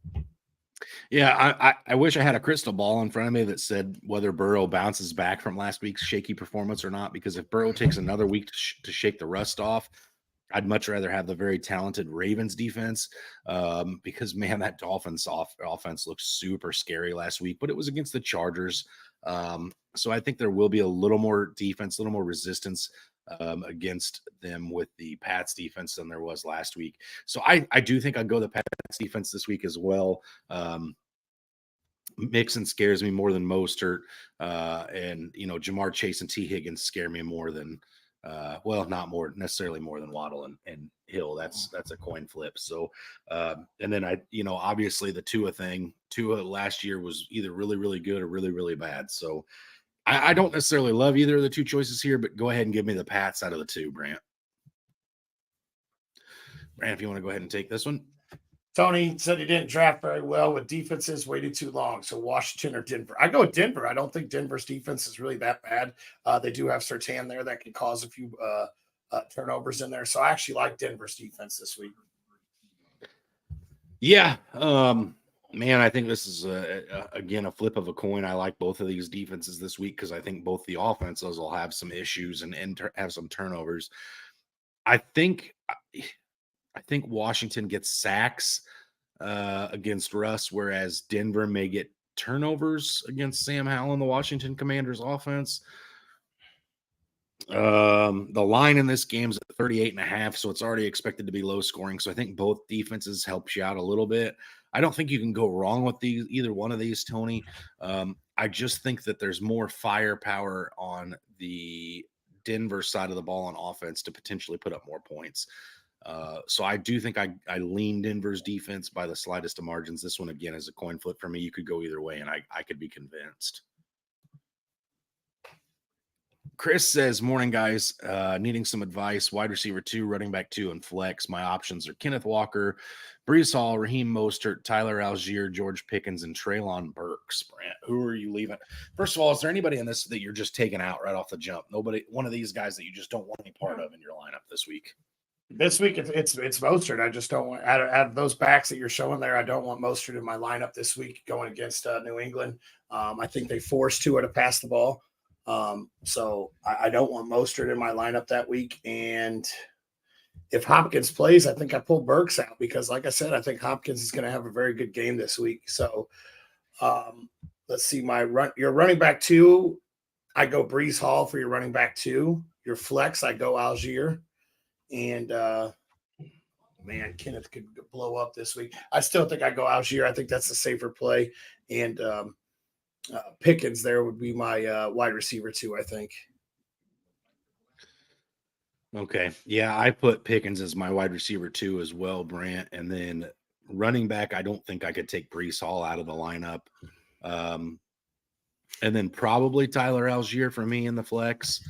Yeah, I wish I had a crystal ball in front of me that said whether Burrow bounces back from last week's shaky performance or not. Because if Burrow takes another week to shake the rust off, I'd much rather have the very talented Ravens defense because, man, that Dolphins offense looked super scary last week, but it was against the Chargers. So I think there will be a little more defense, a little more resistance against them with the Pats defense than there was last week. So I do think I'd go the Pats defense this week as well. Mixon scares me more than Mostert. And, Jamar Chase and T. Higgins scare me more than not necessarily more than Waddle and Hill. That's a coin flip. So, and then obviously the Tua thing. Tua last year was either really, really good or really, really bad. So I don't necessarily love either of the two choices here, but go ahead and give me the Pats out of the two, Brant. Brant, if you want to go ahead and take this one. Tony said he didn't draft very well with defenses waited too long. So Washington or Denver. I go with Denver. I don't think Denver's defense is really that bad. They do have Surtain there that can cause a few turnovers in there. So I actually like Denver's defense this week. Yeah. Man, I think this is again a flip of a coin. I like both of these defenses this week because I think both the offenses will have some issues and have some turnovers. I think Washington gets sacks against Russ, whereas Denver may get turnovers against Sam Howell and the Washington Commanders offense. The line in this game is at 38.5, so it's already expected to be low scoring. So I think both defenses helps you out a little bit. I don't think you can go wrong with either one of these, Tony. I just think that there's more firepower on the Denver side of the ball on offense to potentially put up more points. So I do think I lean Denver's defense by the slightest of margins. This one, again, is a coin flip for me. You could go either way, and I could be convinced. Chris says, morning, guys. Needing some advice. Wide receiver 2, running back 2, and flex. My options are Kenneth Walker, Breece Hall, Raheem Mostert, Tyler Algier, George Pickens, and Treylon Burks. Brant, who are you leaving? First of all, is there anybody in this that you're just taking out right off the jump? Nobody, one of these guys that you just don't want any part of in your lineup this week? This week, it's Mostert. I just don't want out of those backs that you're showing there. I don't want Mostert in my lineup this week going against New England. I think they forced Tua to pass the ball. So I don't want Mostert in my lineup that week. And if Hopkins plays, I think I pull Burks out because, like I said, I think Hopkins is going to have a very good game this week. So let's see, your running back 2, I go Brees Hall for your running back 2. Your flex, I go Algier. And man, Kenneth could blow up this week. I still think I go Algier. I think that's the safer play. And Pickens there would be my wide receiver 2, I think. Okay. Yeah, I put Pickens as my wide receiver 2 as well, Brant. And then running back, I don't think I could take Brees Hall out of the lineup. And then probably Tyler Algier for me in the flex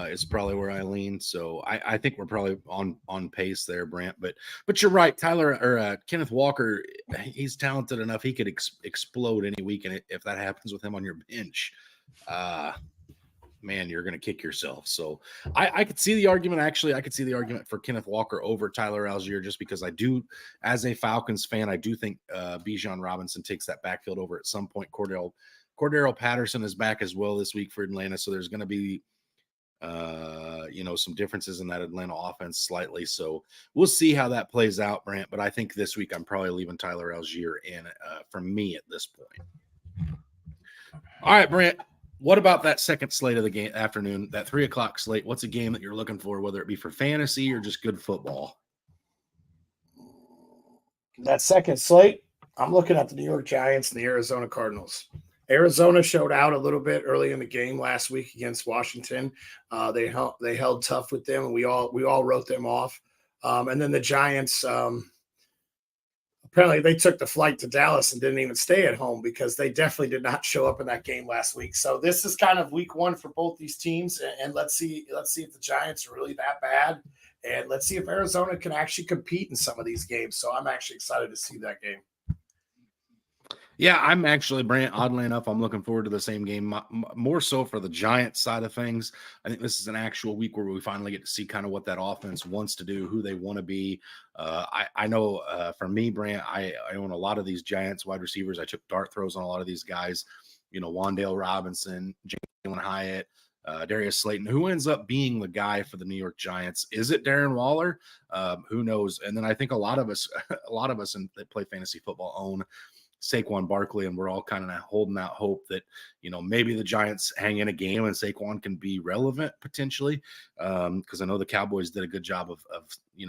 is probably where I lean. So I think we're probably on pace there, Brant. But you're right, Kenneth Walker, he's talented enough. He could explode any week, and if that happens with him on your bench, man, you're going to kick yourself. So I could see the argument. Actually, I could see the argument for Kenneth Walker over Tyler Algier, just because I do, as a Falcons fan, I do think Bijan Robinson takes that backfield over at some point. Cordero Patterson is back as well this week for Atlanta. So there's going to be, some differences in that Atlanta offense slightly. So we'll see how that plays out, Brant. But I think this week I'm probably leaving Tyler Algier in for me at this point. All right, Brant. What about that second slate of the afternoon, that 3:00 slate? What's a game that you're looking for, whether it be for fantasy or just good football? That second slate, I'm looking at the New York Giants and the Arizona Cardinals. Arizona showed out a little bit early in the game last week against Washington. They held tough with them, and we all wrote them off. And then the Giants, apparently they took the flight to Dallas and didn't even stay at home, because they definitely did not show up in that game last week. So this is kind of week 1 for both these teams, and let's see if the Giants are really that bad, and let's see if Arizona can actually compete in some of these games. So I'm actually excited to see that game. Yeah, I'm actually, Brant, oddly enough, I'm looking forward to the same game, more so for the Giants side of things. I think this is an actual week where we finally get to see kind of what that offense wants to do, who they want to be. I know for me, Brant, I own a lot of these Giants wide receivers. I took dart throws on a lot of these guys, Wan'Dale Robinson, Jalen Hyatt, Darius Slayton. Who ends up being the guy for the New York Giants? Is it Darren Waller? Who knows? And then I think a lot of us that play fantasy football own Saquon Barkley, and we're all kind of holding out hope that, maybe the Giants hang in a game and Saquon can be relevant potentially. Because I know the Cowboys did a good job of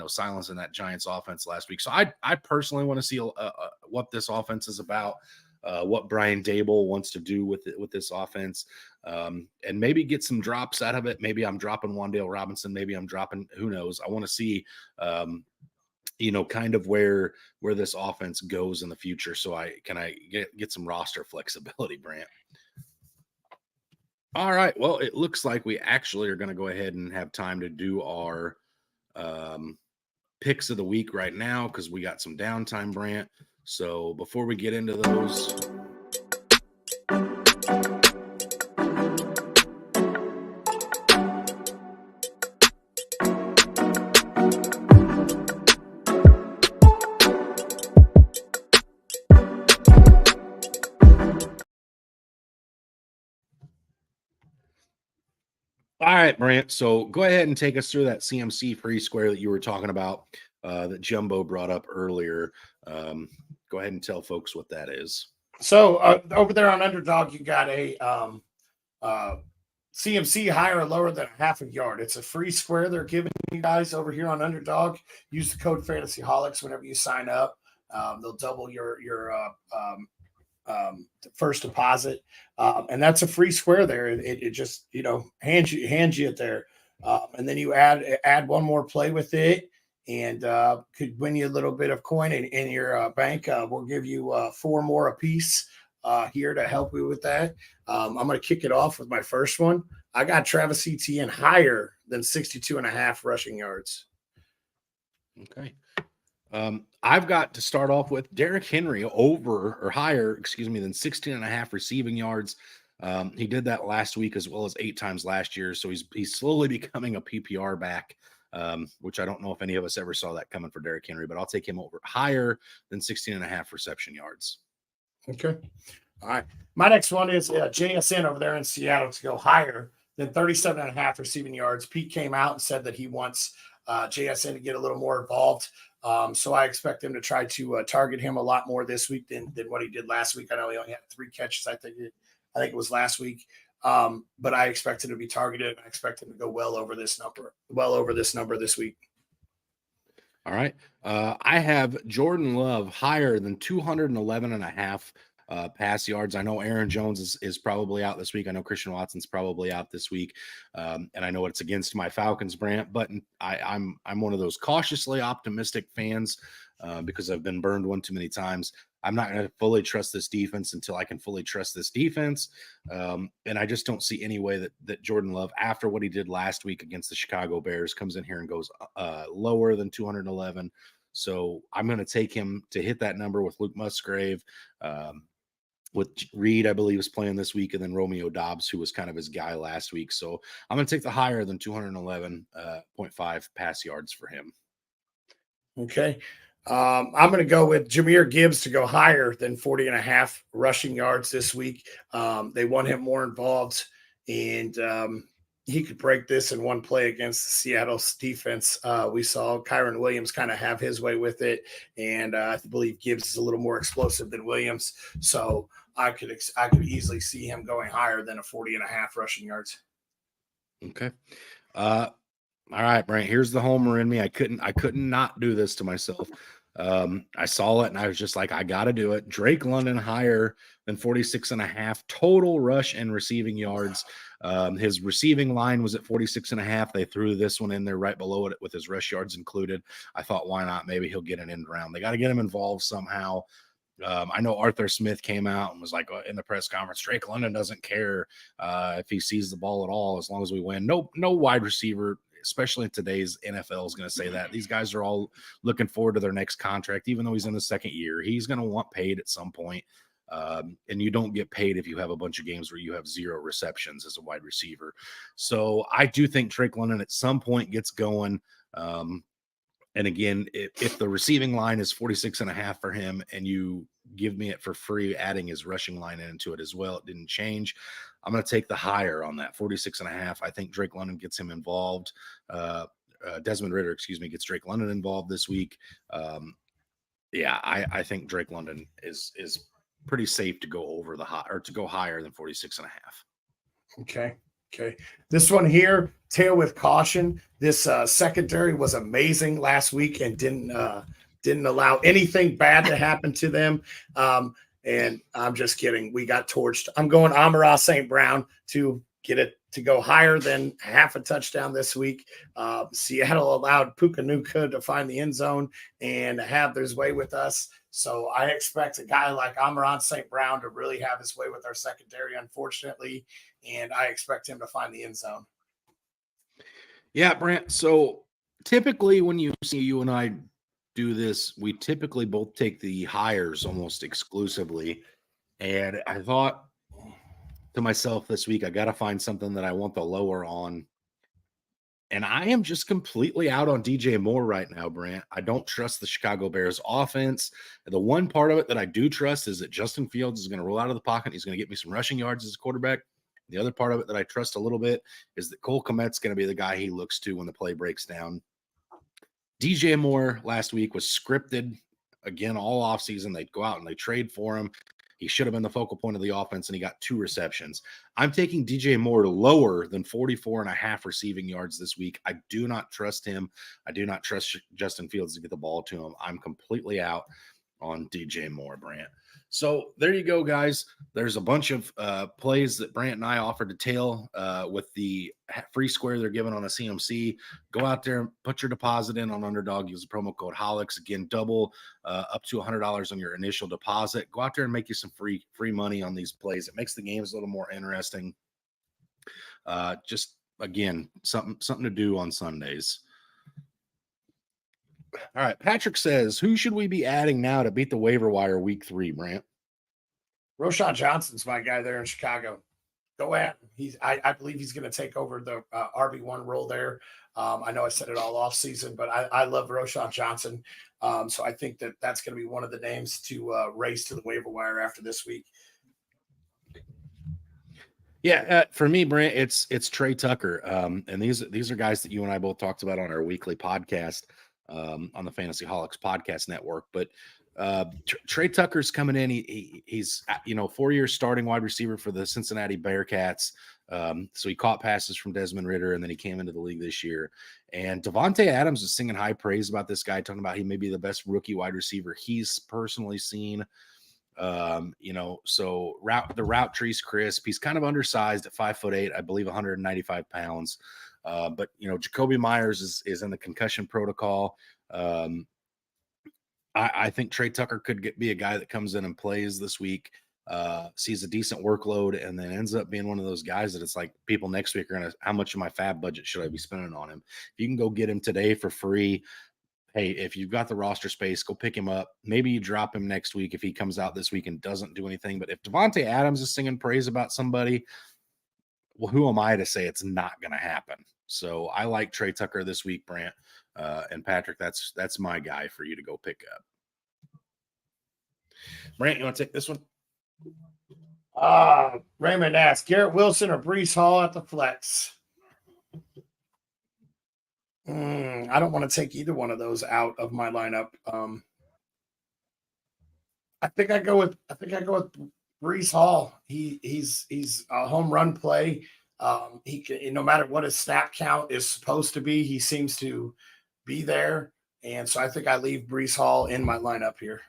silencing that Giants offense last week. So I personally want to see what this offense is about, what Brian Dable wants to do with this offense, and maybe get some drops out of it. Maybe I'm dropping Wan'Dale Robinson. Maybe I'm dropping, who knows? I want to see, kind of where this offense goes in the future. So I get some roster flexibility, Brant. All right. Well, it looks like we actually are going to go ahead and have time to do our picks of the week right now, because we got some downtime, Brant. So before we get into those, all right, Brant. So go ahead and take us through that CMC free square that you were talking about, that Jumbo brought up earlier. Go ahead and tell folks what that is. So over there on Underdog, you got a CMC higher or lower than a half a yard. It's a free square they're giving you guys over here on Underdog. Use the code FantasyHolics whenever you sign up. They'll double your first deposit, and that's a free square there. It just hands you it there, and then you add one more play with it, and could win you a little bit of coin in your bank. We'll give you 4 more a piece here to help you with that. I'm going to kick it off with my first one. I got Travis Etienne higher than 62.5 rushing yards. Okay. I've got to start off with Derrick Henry higher than 16.5 receiving yards. He did that last week as well as 8 times last year. So he's slowly becoming a PPR back, which I don't know if any of us ever saw that coming for Derrick Henry, but I'll take him over higher than 16.5 reception yards. Okay. All right. My next one is JSN over there in Seattle to go higher than 37.5 receiving yards. Pete came out and said that he wants JSN to get a little more involved. So I expect him to try to target him a lot more this week than what he did last week. I know he only had 3 catches. I think it was last week. But I expect him to be targeted. I expect him to go well over this number this week. All right. I have Jordan Love higher than 211.5 pass yards. I know Aaron Jones is probably out this week. I know Christian Watson's probably out this week. And I know it's against my Falcons, Brant, but I'm one of those cautiously optimistic fans because I've been burned one too many times. I'm not going to fully trust this defense until I can fully trust this defense. And I just don't see any way that Jordan Love, after what he did last week against the Chicago Bears, comes in here and goes lower than 211. So I'm going to take him to hit that number with Luke Musgrave, with Reed, I believe, is playing this week, and then Romeo Dobbs, who was kind of his guy last week. So I'm going to take the higher than 211.5 pass yards for him. Okay. I'm going to go with Jahmyr Gibbs to go higher than 40.5 rushing yards this week. They want him more involved, and he could break this in one play against the Seattle defense. We saw Kyron Williams kind of have his way with it, and I believe Gibbs is a little more explosive than Williams. So I could easily see him going higher than a 40.5 rushing yards. Okay. All right, Brant, here's the homer in me. I couldn't not do this to myself. I saw it and I was just like, I got to do it. Drake London higher than 46.5 total rush and receiving yards. His receiving line was at 46.5. They threw this one in there right below it with his rush yards included. I thought, why not? Maybe he'll get an end round. They got to get him involved somehow. I know Arthur Smith came out and was like in the press conference, Drake London doesn't care if he sees the ball at all, as long as we win. No wide receiver, especially in today's NFL, is going to say that. These guys are all looking forward to their next contract, even though he's in the second year. He's going to want paid at some point. And you don't get paid if you have a bunch of games where you have 0 receptions as a wide receiver. So I do think Drake London at some point gets going. And again, if the receiving line is 46.5 for him and you give me it for free, adding his rushing line into it as well, it didn't change. I'm going to take the higher on that 46.5. I think Drake London gets him involved. Desmond Ridder, gets Drake London involved this week. I think Drake London is pretty safe to go over to go higher than 46.5. Okay. This one here, tail with caution. This secondary was amazing last week and didn't allow anything bad to happen to them. And I'm just kidding. We got torched. I'm going Amon-Ra St. Brown to get it to go higher than half a touchdown this week. Seattle allowed Puka Nacua to find the end zone and have his way with us. So I expect a guy like Amon-Ra St. Brown to really have his way with our secondary, unfortunately. And I expect him to find the end zone. Yeah, Brant. So typically when you see you and I do this, we typically both take the hires almost exclusively. And I thought to myself this week, I got to find something that I want the lower on. And I am just completely out on DJ Moore right now, Brant. I don't trust the Chicago Bears offense. The one part of it that I do trust is that Justin Fields is going to roll out of the pocket. He's going to get me some rushing yards as a quarterback. The other part of it that I trust a little bit is that Cole Kmet's going to be the guy he looks to when the play breaks down. DJ Moore last week was scripted again all offseason. They'd go out and they trade for him. He should have been the focal point of the offense, and he got 2 receptions. I'm taking DJ Moore lower than 44.5 receiving yards this week. I do not trust him. I do not trust Justin Fields to get the ball to him. I'm completely out on DJ Moore, Brant. So there you go, guys. There's a bunch of plays that Brant and I offered to tail with the free square they're giving on a CMC. Go out there and put your deposit in on Underdog. Use the promo code HOLIX. Again, double up to $100 on your initial deposit. Go out there and make you some free money on these plays. It makes the games a little more interesting. Just, again, something to do on Sundays. All right. Patrick says, who should we be adding now to beat the waiver wire week 3, Brant? Roshan Johnson's my guy there in Chicago. Go at him. I believe he's going to take over the RB1 role there. I know I said it all off season, but I love Roshan Johnson. So I think that's going to be one of the names to race to the waiver wire after this week. Yeah, for me, Brent, it's Trey Tucker, and these are guys that you and I both talked about on our weekly podcast on the Fantasy Holics podcast network. But Trey Tucker's coming in. He's 4 year starting wide receiver for the Cincinnati Bearcats. So he caught passes from Desmond Ritter, and then he came into the league this year. And Devontae Adams is singing high praise about this guy, talking about he may be the best rookie wide receiver he's personally seen. So the route tree's crisp. He's kind of undersized at 5'8", I believe 195 pounds. But Jacoby Myers is in the concussion protocol. I think Trey Tucker could be a guy that comes in and plays this week, sees a decent workload, and then ends up being one of those guys that it's like people next week are gonna, how much of my fab budget should I be spending on him? If you can go get him today for free, hey, if you've got the roster space, go pick him up. Maybe you drop him next week if he comes out this week and doesn't do anything. But if Devontae Adams is singing praise about somebody, well, who am I to say it's not going to happen? So I like Trey Tucker this week, Brant, and Patrick. That's my guy for you to go pick up. Brant, you want to take this one? Raymond asks Garrett Wilson or Brees Hall at the flex. I don't want to take either one of those out of my lineup. I think I go with Brees Hall. He's a home run play. He can, no matter what his snap count is supposed to be, he seems to be there. And so I think I leave Brees Hall in my lineup here.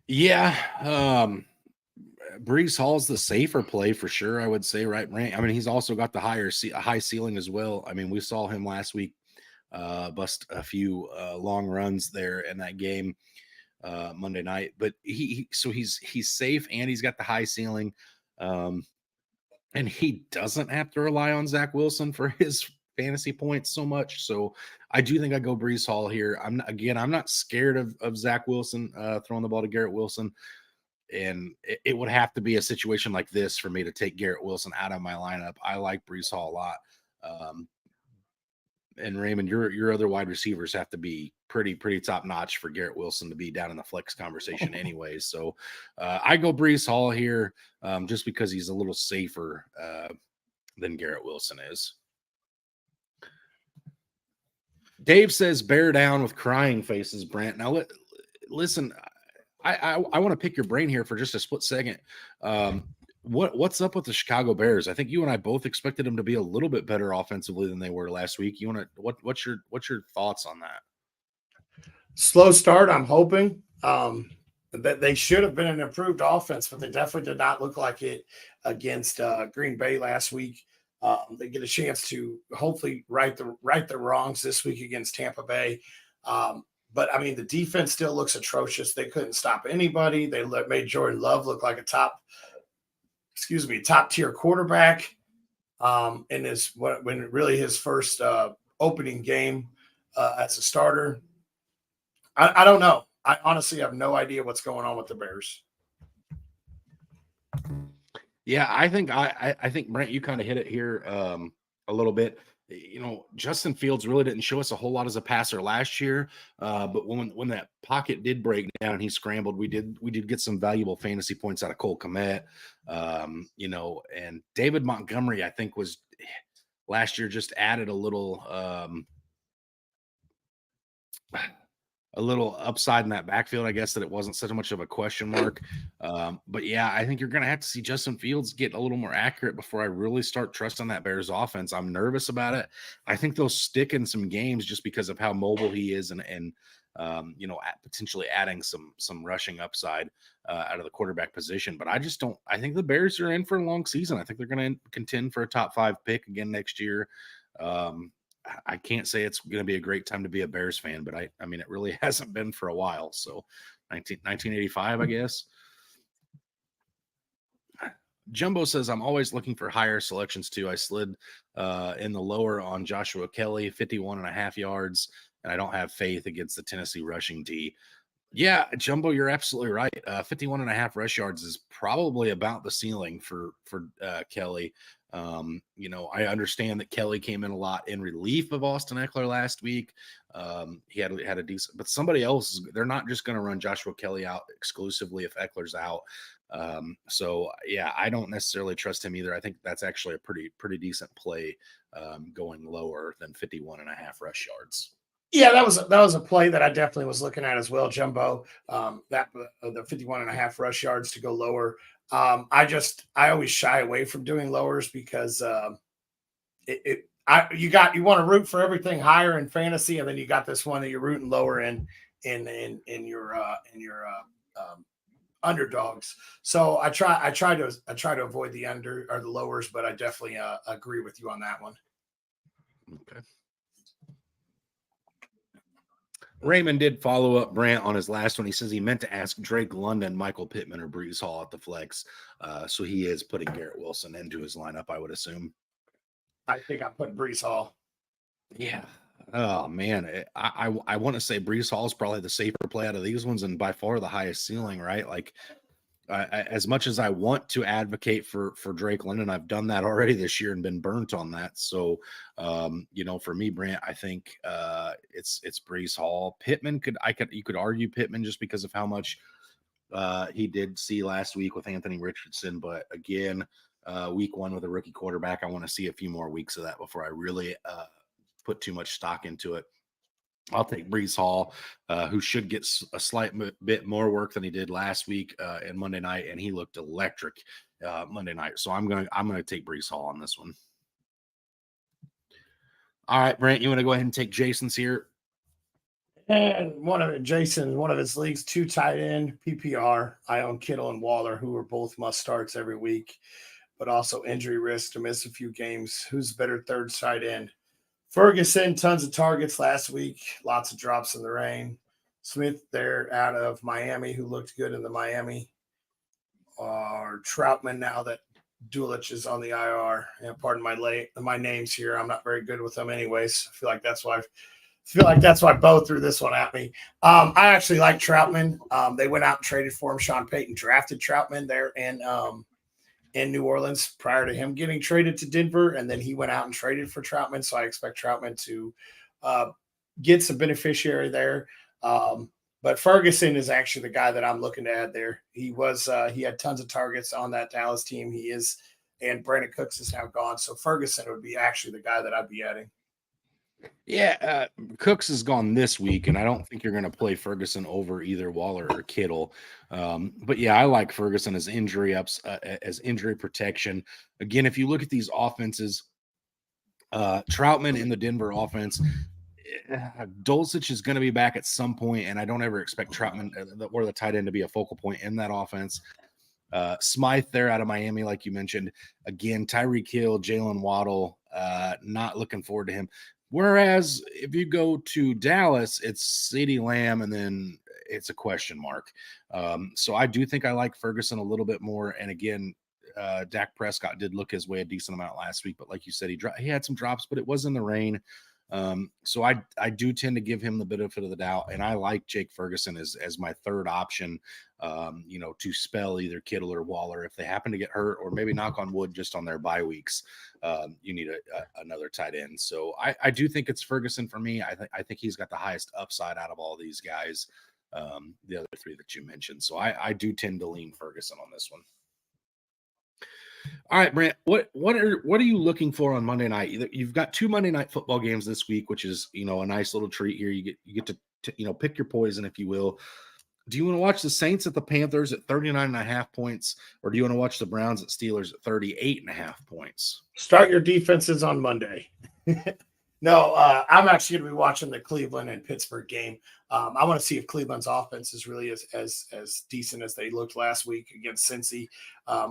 Yeah. Brees Hall's the safer play for sure, I would say, right, Brant? I mean, he's also got the high ceiling as well. I mean, we saw him last week bust a few long runs there in that game Monday night. But he's safe and he's got the high ceiling, and he doesn't have to rely on Zach Wilson for his fantasy points so much. So I do think I go Brees Hall here. I'm not scared of Zach Wilson throwing the ball to Garrett Wilson. And it would have to be a situation like this for me to take Garrett Wilson out of my lineup. I like Brees Hall a lot. And Raymond, your other wide receivers have to be pretty top notch for Garrett Wilson to be down in the flex conversation anyways. So I go Brees Hall here just because he's a little safer than Garrett Wilson is. Dave says bear down with crying faces, Brant. Now listen, I want to pick your brain here for just a split second. What's up with the Chicago Bears? I think you and I both expected them to be a little bit better offensively than they were last week. You want to what's your thoughts on that? Slow start. I'm hoping that they should have been an improved offense, but they definitely did not look like it against Green Bay last week. They get a chance to hopefully right the wrongs this week against Tampa Bay. But I mean, the defense still looks atrocious. They couldn't stop anybody. They made Jordan Love look like a top tier quarterback. In when really his first opening game as a starter. I don't know. I honestly have no idea what's going on with the Bears. Yeah, I think Brent, you kind of hit it here a little bit. Justin Fields really didn't show us a whole lot as a passer last year, but when that pocket did break down and he scrambled, we did get some valuable fantasy points out of Cole Kmet, and David Montgomery, I think, was last year just added a little upside in that backfield, I guess, that it wasn't such much of a question mark. But yeah, I think you're going to have to see Justin Fields get a little more accurate before I really start trusting that Bears offense. I'm nervous about it. I think they'll stick in some games just because of how mobile he is and potentially adding some rushing upside out of the quarterback position. But I think the Bears are in for a long season. I think they're going to contend for a top 5 pick again next year. I can't say it's going to be a great time to be a Bears fan, but I mean, it really hasn't been for a while. So 1985, I guess. Jumbo says, I'm always looking for higher selections too. I slid in the lower on Joshua Kelly, 51.5 yards, and I don't have faith against the Tennessee rushing D. Yeah, Jumbo, you're absolutely right. 51.5 rush yards is probably about the ceiling for Kelly. I understand that Kelly came in a lot in relief of Austin Eckler last week. He had a decent, but somebody else, they're not just going to run Joshua Kelly out exclusively if Eckler's out. So yeah, I don't necessarily trust him either. I think that's actually a pretty decent play, going lower than 51.5 rush yards. Yeah, that was a play that I definitely was looking at as well, Jumbo. That the 51.5 rush yards to go lower. I always shy away from doing lowers because you want to root for everything higher in fantasy, and then you got this one that you're rooting lower in your underdogs. So I try to avoid the under or the lowers, but I definitely agree with you on that one. Okay. Raymond did follow up Brant on his last one. He says he meant to ask Drake London, Michael Pittman, or Brees Hall at the flex. So he is putting Garrett Wilson into his lineup, I would assume. I think I put Brees Hall. Yeah. Oh man, I want to say Brees Hall is probably the safer play out of these ones, and by far the highest ceiling, right? Like, as much as I want to advocate for Drake London, I've done that already this year and been burnt on that. So, for me, Brant, I think it's Brees Hall. Pittman you could argue Pittman just because of how much he did see last week with Anthony Richardson, but again, week one with a rookie quarterback, I want to see a few more weeks of that before I really put too much stock into it. I'll take Brees Hall, who should get a slight bit more work than he did last week and Monday night, and he looked electric Monday night. So I'm gonna take Brees Hall on this one. All right, Brent, you want to go ahead and take Jason's here? And one of his leagues, 2 tight end PPR. I own Kittle and Waller, who are both must starts every week, but also injury risk to miss a few games. Who's better third tight end? Ferguson, tons of targets last week, lots of drops in the rain. Smith there out of Miami, who looked good in the Miami. Or Troutman now that Dulich is on the IR. And pardon my names here. I'm not very good with them anyways. I feel like that's why Bo threw this one at me. I actually like Troutman. They went out and traded for him. Sean Payton drafted Troutman there in New Orleans prior to him getting traded to Denver, and then he went out and traded for Troutman. So I expect Troutman to get some beneficiary there. But Ferguson is actually the guy that I'm looking to add there. He had tons of targets on that Dallas team. And Brandon Cooks is now gone. So Ferguson would be actually the guy that I'd be adding. Yeah, Cooks is gone this week, and I don't think you're going to play Ferguson over either Waller or Kittle. But yeah, I like Ferguson as as injury protection. Again, if you look at these offenses, Troutman in the Denver offense, Dulcich is going to be back at some point, and I don't ever expect Troutman or the tight end to be a focal point in that offense. Smythe there out of Miami, like you mentioned. Again, Tyreek Hill, Jalen Waddle, not looking forward to him. Whereas if you go to Dallas, it's CeeDee Lamb, and then it's a question mark. So I do think I like Ferguson a little bit more. And again, Dak Prescott did look his way a decent amount last week, but like you said, he had some drops, but it was in the rain. So I do tend to give him the benefit of the doubt, and I like Jake Ferguson as my third option, to spell either Kittle or Waller if they happen to get hurt, or maybe knock on wood just on their bye weeks. You need another tight end. So I do think it's Ferguson for me. I think he's got the highest upside out of all these guys, the other three that you mentioned. So I do tend to lean Ferguson on this one. All right, Brant, what are you looking for on Monday night? You've got 2 Monday night football games this week, which is, a nice little treat here. You get to pick your poison, if you will. Do you want to watch the Saints at the Panthers at 39.5 points, or do you want to watch the Browns at Steelers at 38.5 points? Start your defenses on Monday. No, I'm actually going to be watching the Cleveland and Pittsburgh game. I want to see if Cleveland's offense is really as decent as they looked last week against Cincy.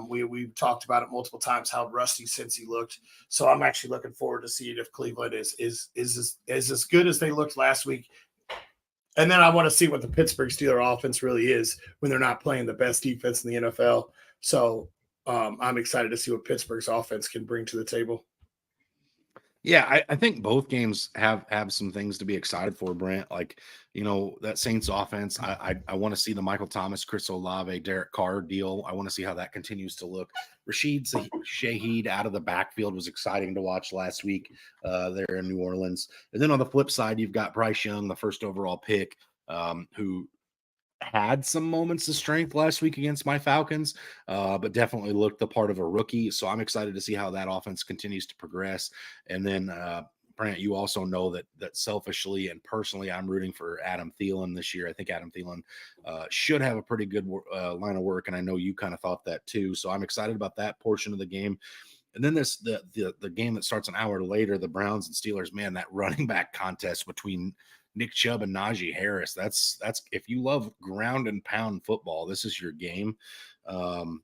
We talked about it multiple times how rusty Cincy looked. So I'm actually looking forward to seeing if Cleveland is as good as they looked last week. And then I want to see what the Pittsburgh Steelers offense really is when they're not playing the best defense in the NFL. So I'm excited to see what Pittsburgh's offense can bring to the table. Yeah, I think both games have some things to be excited for, Brent. Like, that Saints offense, I want to see the Michael Thomas, Chris Olave, Derek Carr deal. I want to see how that continues to look. Rashid Shaheed out of the backfield was exciting to watch last week there in New Orleans. And then on the flip side, you've got Bryce Young, the first overall pick, who had some moments of strength last week against my Falcons, but definitely looked the part of a rookie. So I'm excited to see how that offense continues to progress. And then, Brant, you also know that selfishly and personally, I'm rooting for Adam Thielen this year. I think Adam Thielen should have a pretty good line of work, and I know you kind of thought that too. So I'm excited about that portion of the game. And then the game that starts an hour later, the Browns and Steelers. Man, that running back contest between Nick Chubb and Najee Harris. That's if you love ground and pound football, this is your game. No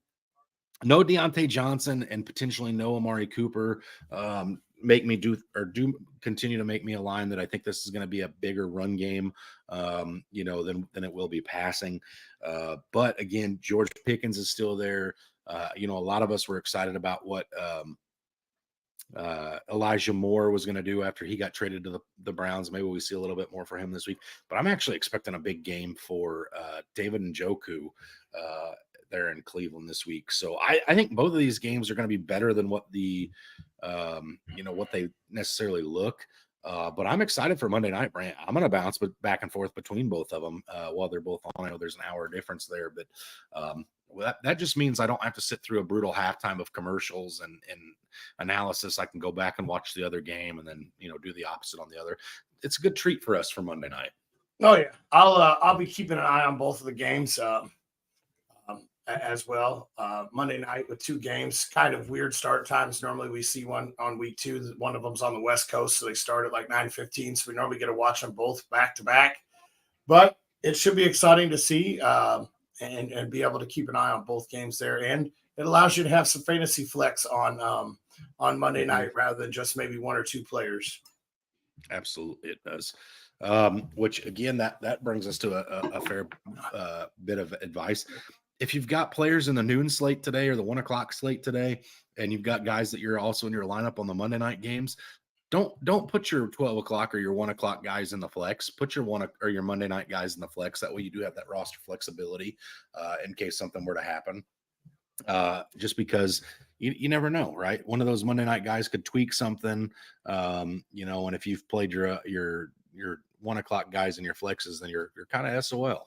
Deontay Johnson and potentially no Amari Cooper make me do continue to make me a line that I think this is going to be a bigger run game, than it will be passing. But again, George Pickens is still there. A lot of us were excited about what Elijah Moore was going to do after he got traded to the Browns. Maybe we see a little bit more for him this week, but I'm actually expecting a big game for David Njoku there in Cleveland this week. So I think both of these games are going to be better than what what they necessarily look. But I'm excited for Monday night, Brant. I'm going to bounce back and forth between both of them while they're both on. I know there's an hour difference there, but that just means I don't have to sit through a brutal halftime of commercials and analysis. I can go back and watch the other game and then, do the opposite on the other. It's a good treat for us for Monday night. Oh yeah. I'll be keeping an eye on both of the games as well. Monday night with two games, kind of weird start times. Normally we see one on week 2. One of them's on the West Coast, so they start at like 9:15. So we normally get to watch them both back to back. But it should be exciting to see and be able to keep an eye on both games there. And it allows you to have some fantasy flex on Monday night rather than just maybe one or two players. Absolutely, it does. Which again, that brings us to a fair bit of advice. If you've got players in the noon slate today or the 1 o'clock slate today, and you've got guys that you're also in your lineup on the Monday night games, don't put your 12 o'clock or your 1 o'clock guys in the flex. Put your your Monday night guys in the flex. That way you do have that roster flexibility in case something were to happen. Just because you never know, right? One of those Monday night guys could tweak something, and if you've played your 1 o'clock guys in your flexes, then you're kind of SOL.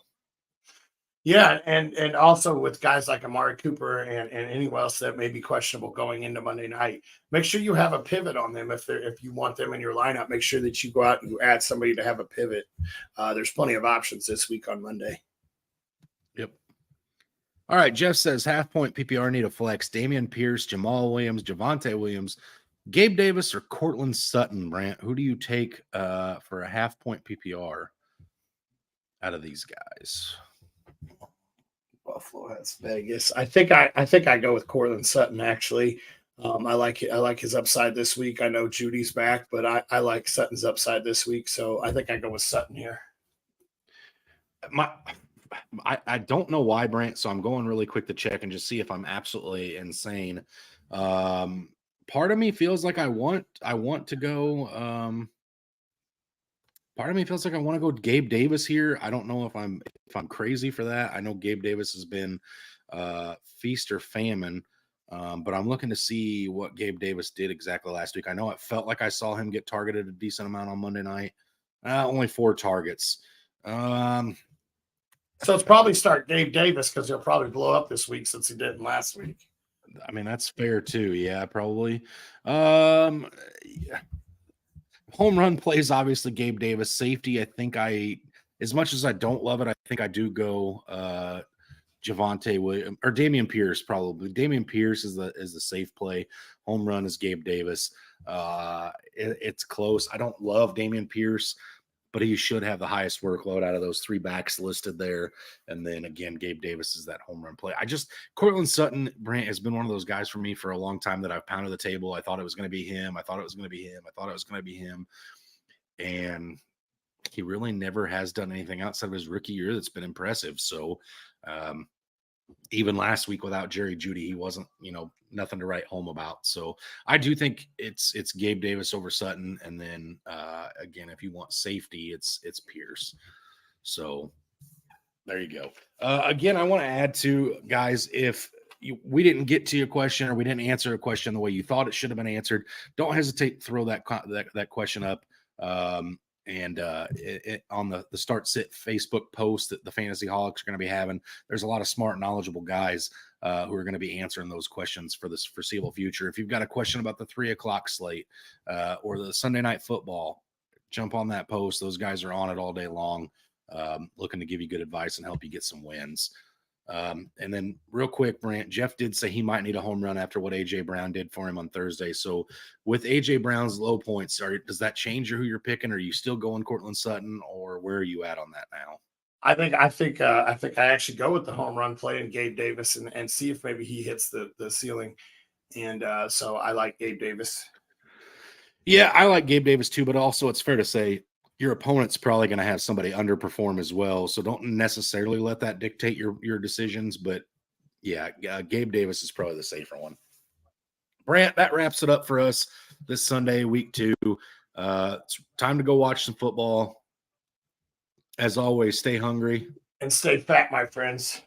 Yeah, and also with guys like Amari Cooper and anyone else that may be questionable going into Monday night, make sure you have a pivot on them if you want them in your lineup. Make sure that you go out and you add somebody to have a pivot. There's plenty of options this week on Monday. Yep. All right, Jeff says half-point PPR need a flex. Dameon Pierce, Jamal Williams, Javonte Williams, Gabe Davis, or Cortland Sutton, Brant. Who do you take for a half-point PPR out of these guys? Buffalo has Vegas. I think I go with Cortland Sutton actually. I like his upside this week. I know Judy's back, but I like Sutton's upside this week, so I think I go with Sutton here. I don't know why, Brant, so I'm going really quick to check and just see if I'm absolutely insane. Part of me feels like I want to go. Part of me feels like I want to go Gabe Davis here. I don't know if I'm crazy for that. I know Gabe Davis has been feast or famine, but I'm looking to see what Gabe Davis did exactly last week. I know it felt like I saw him get targeted a decent amount on Monday night. Only 4 targets. So it's probably start Gabe Davis because he'll probably blow up this week since he didn't last week. I mean, that's fair too. Yeah, probably. Yeah. Home run plays, obviously, Gabe Davis. Safety, I think as much as I don't love it, I think I do go Javonte Williams or Dameon Pierce, probably. Dameon Pierce is the safe play. Home run is Gabe Davis. It's close. I don't love Dameon Pierce, but he should have the highest workload out of those 3 backs listed there. And then again, Gabe Davis is that home run play. Cortland Sutton, Brant, has been one of those guys for me for a long time that I've pounded the table. I thought it was going to be him. I thought it was going to be him. And he really never has done anything outside of his rookie year that's been impressive. So even last week without Jerry Jeudy, he wasn't, nothing to write home about. So I do think it's Gabe Davis over Sutton. And then again, if you want safety, it's Pierce. So there you go. Again, I want to add to guys, if we didn't get to your question or we didn't answer a question the way you thought it should have been answered, don't hesitate to throw that question up. And on the Start Sit Facebook post that the Fantasy Holics are going to be having, there's a lot of smart, knowledgeable guys who are going to be answering those questions for this foreseeable future. If you've got a question about the 3 o'clock slate or the Sunday night football, jump on that post. Those guys are on it all day long, looking to give you good advice and help you get some wins. And then real quick, Brant, Jeff did say he might need a home run after what AJ Brown did for him on Thursday. So with AJ Brown's low points, does that change who you're picking? Are you still going Cortland Sutton, or where are you at on that now? I think I actually go with the home run play and Gabe Davis and see if maybe he hits the ceiling. And so I like Gabe Davis. Yeah, I like Gabe Davis too, but also it's fair to say your opponent's probably going to have somebody underperform as well. So don't necessarily let that dictate your decisions. But yeah, Gabe Davis is probably the safer one. Brant, that wraps it up for us this Sunday, week 2. It's time to go watch some football. As always, stay hungry and stay fat, my friends.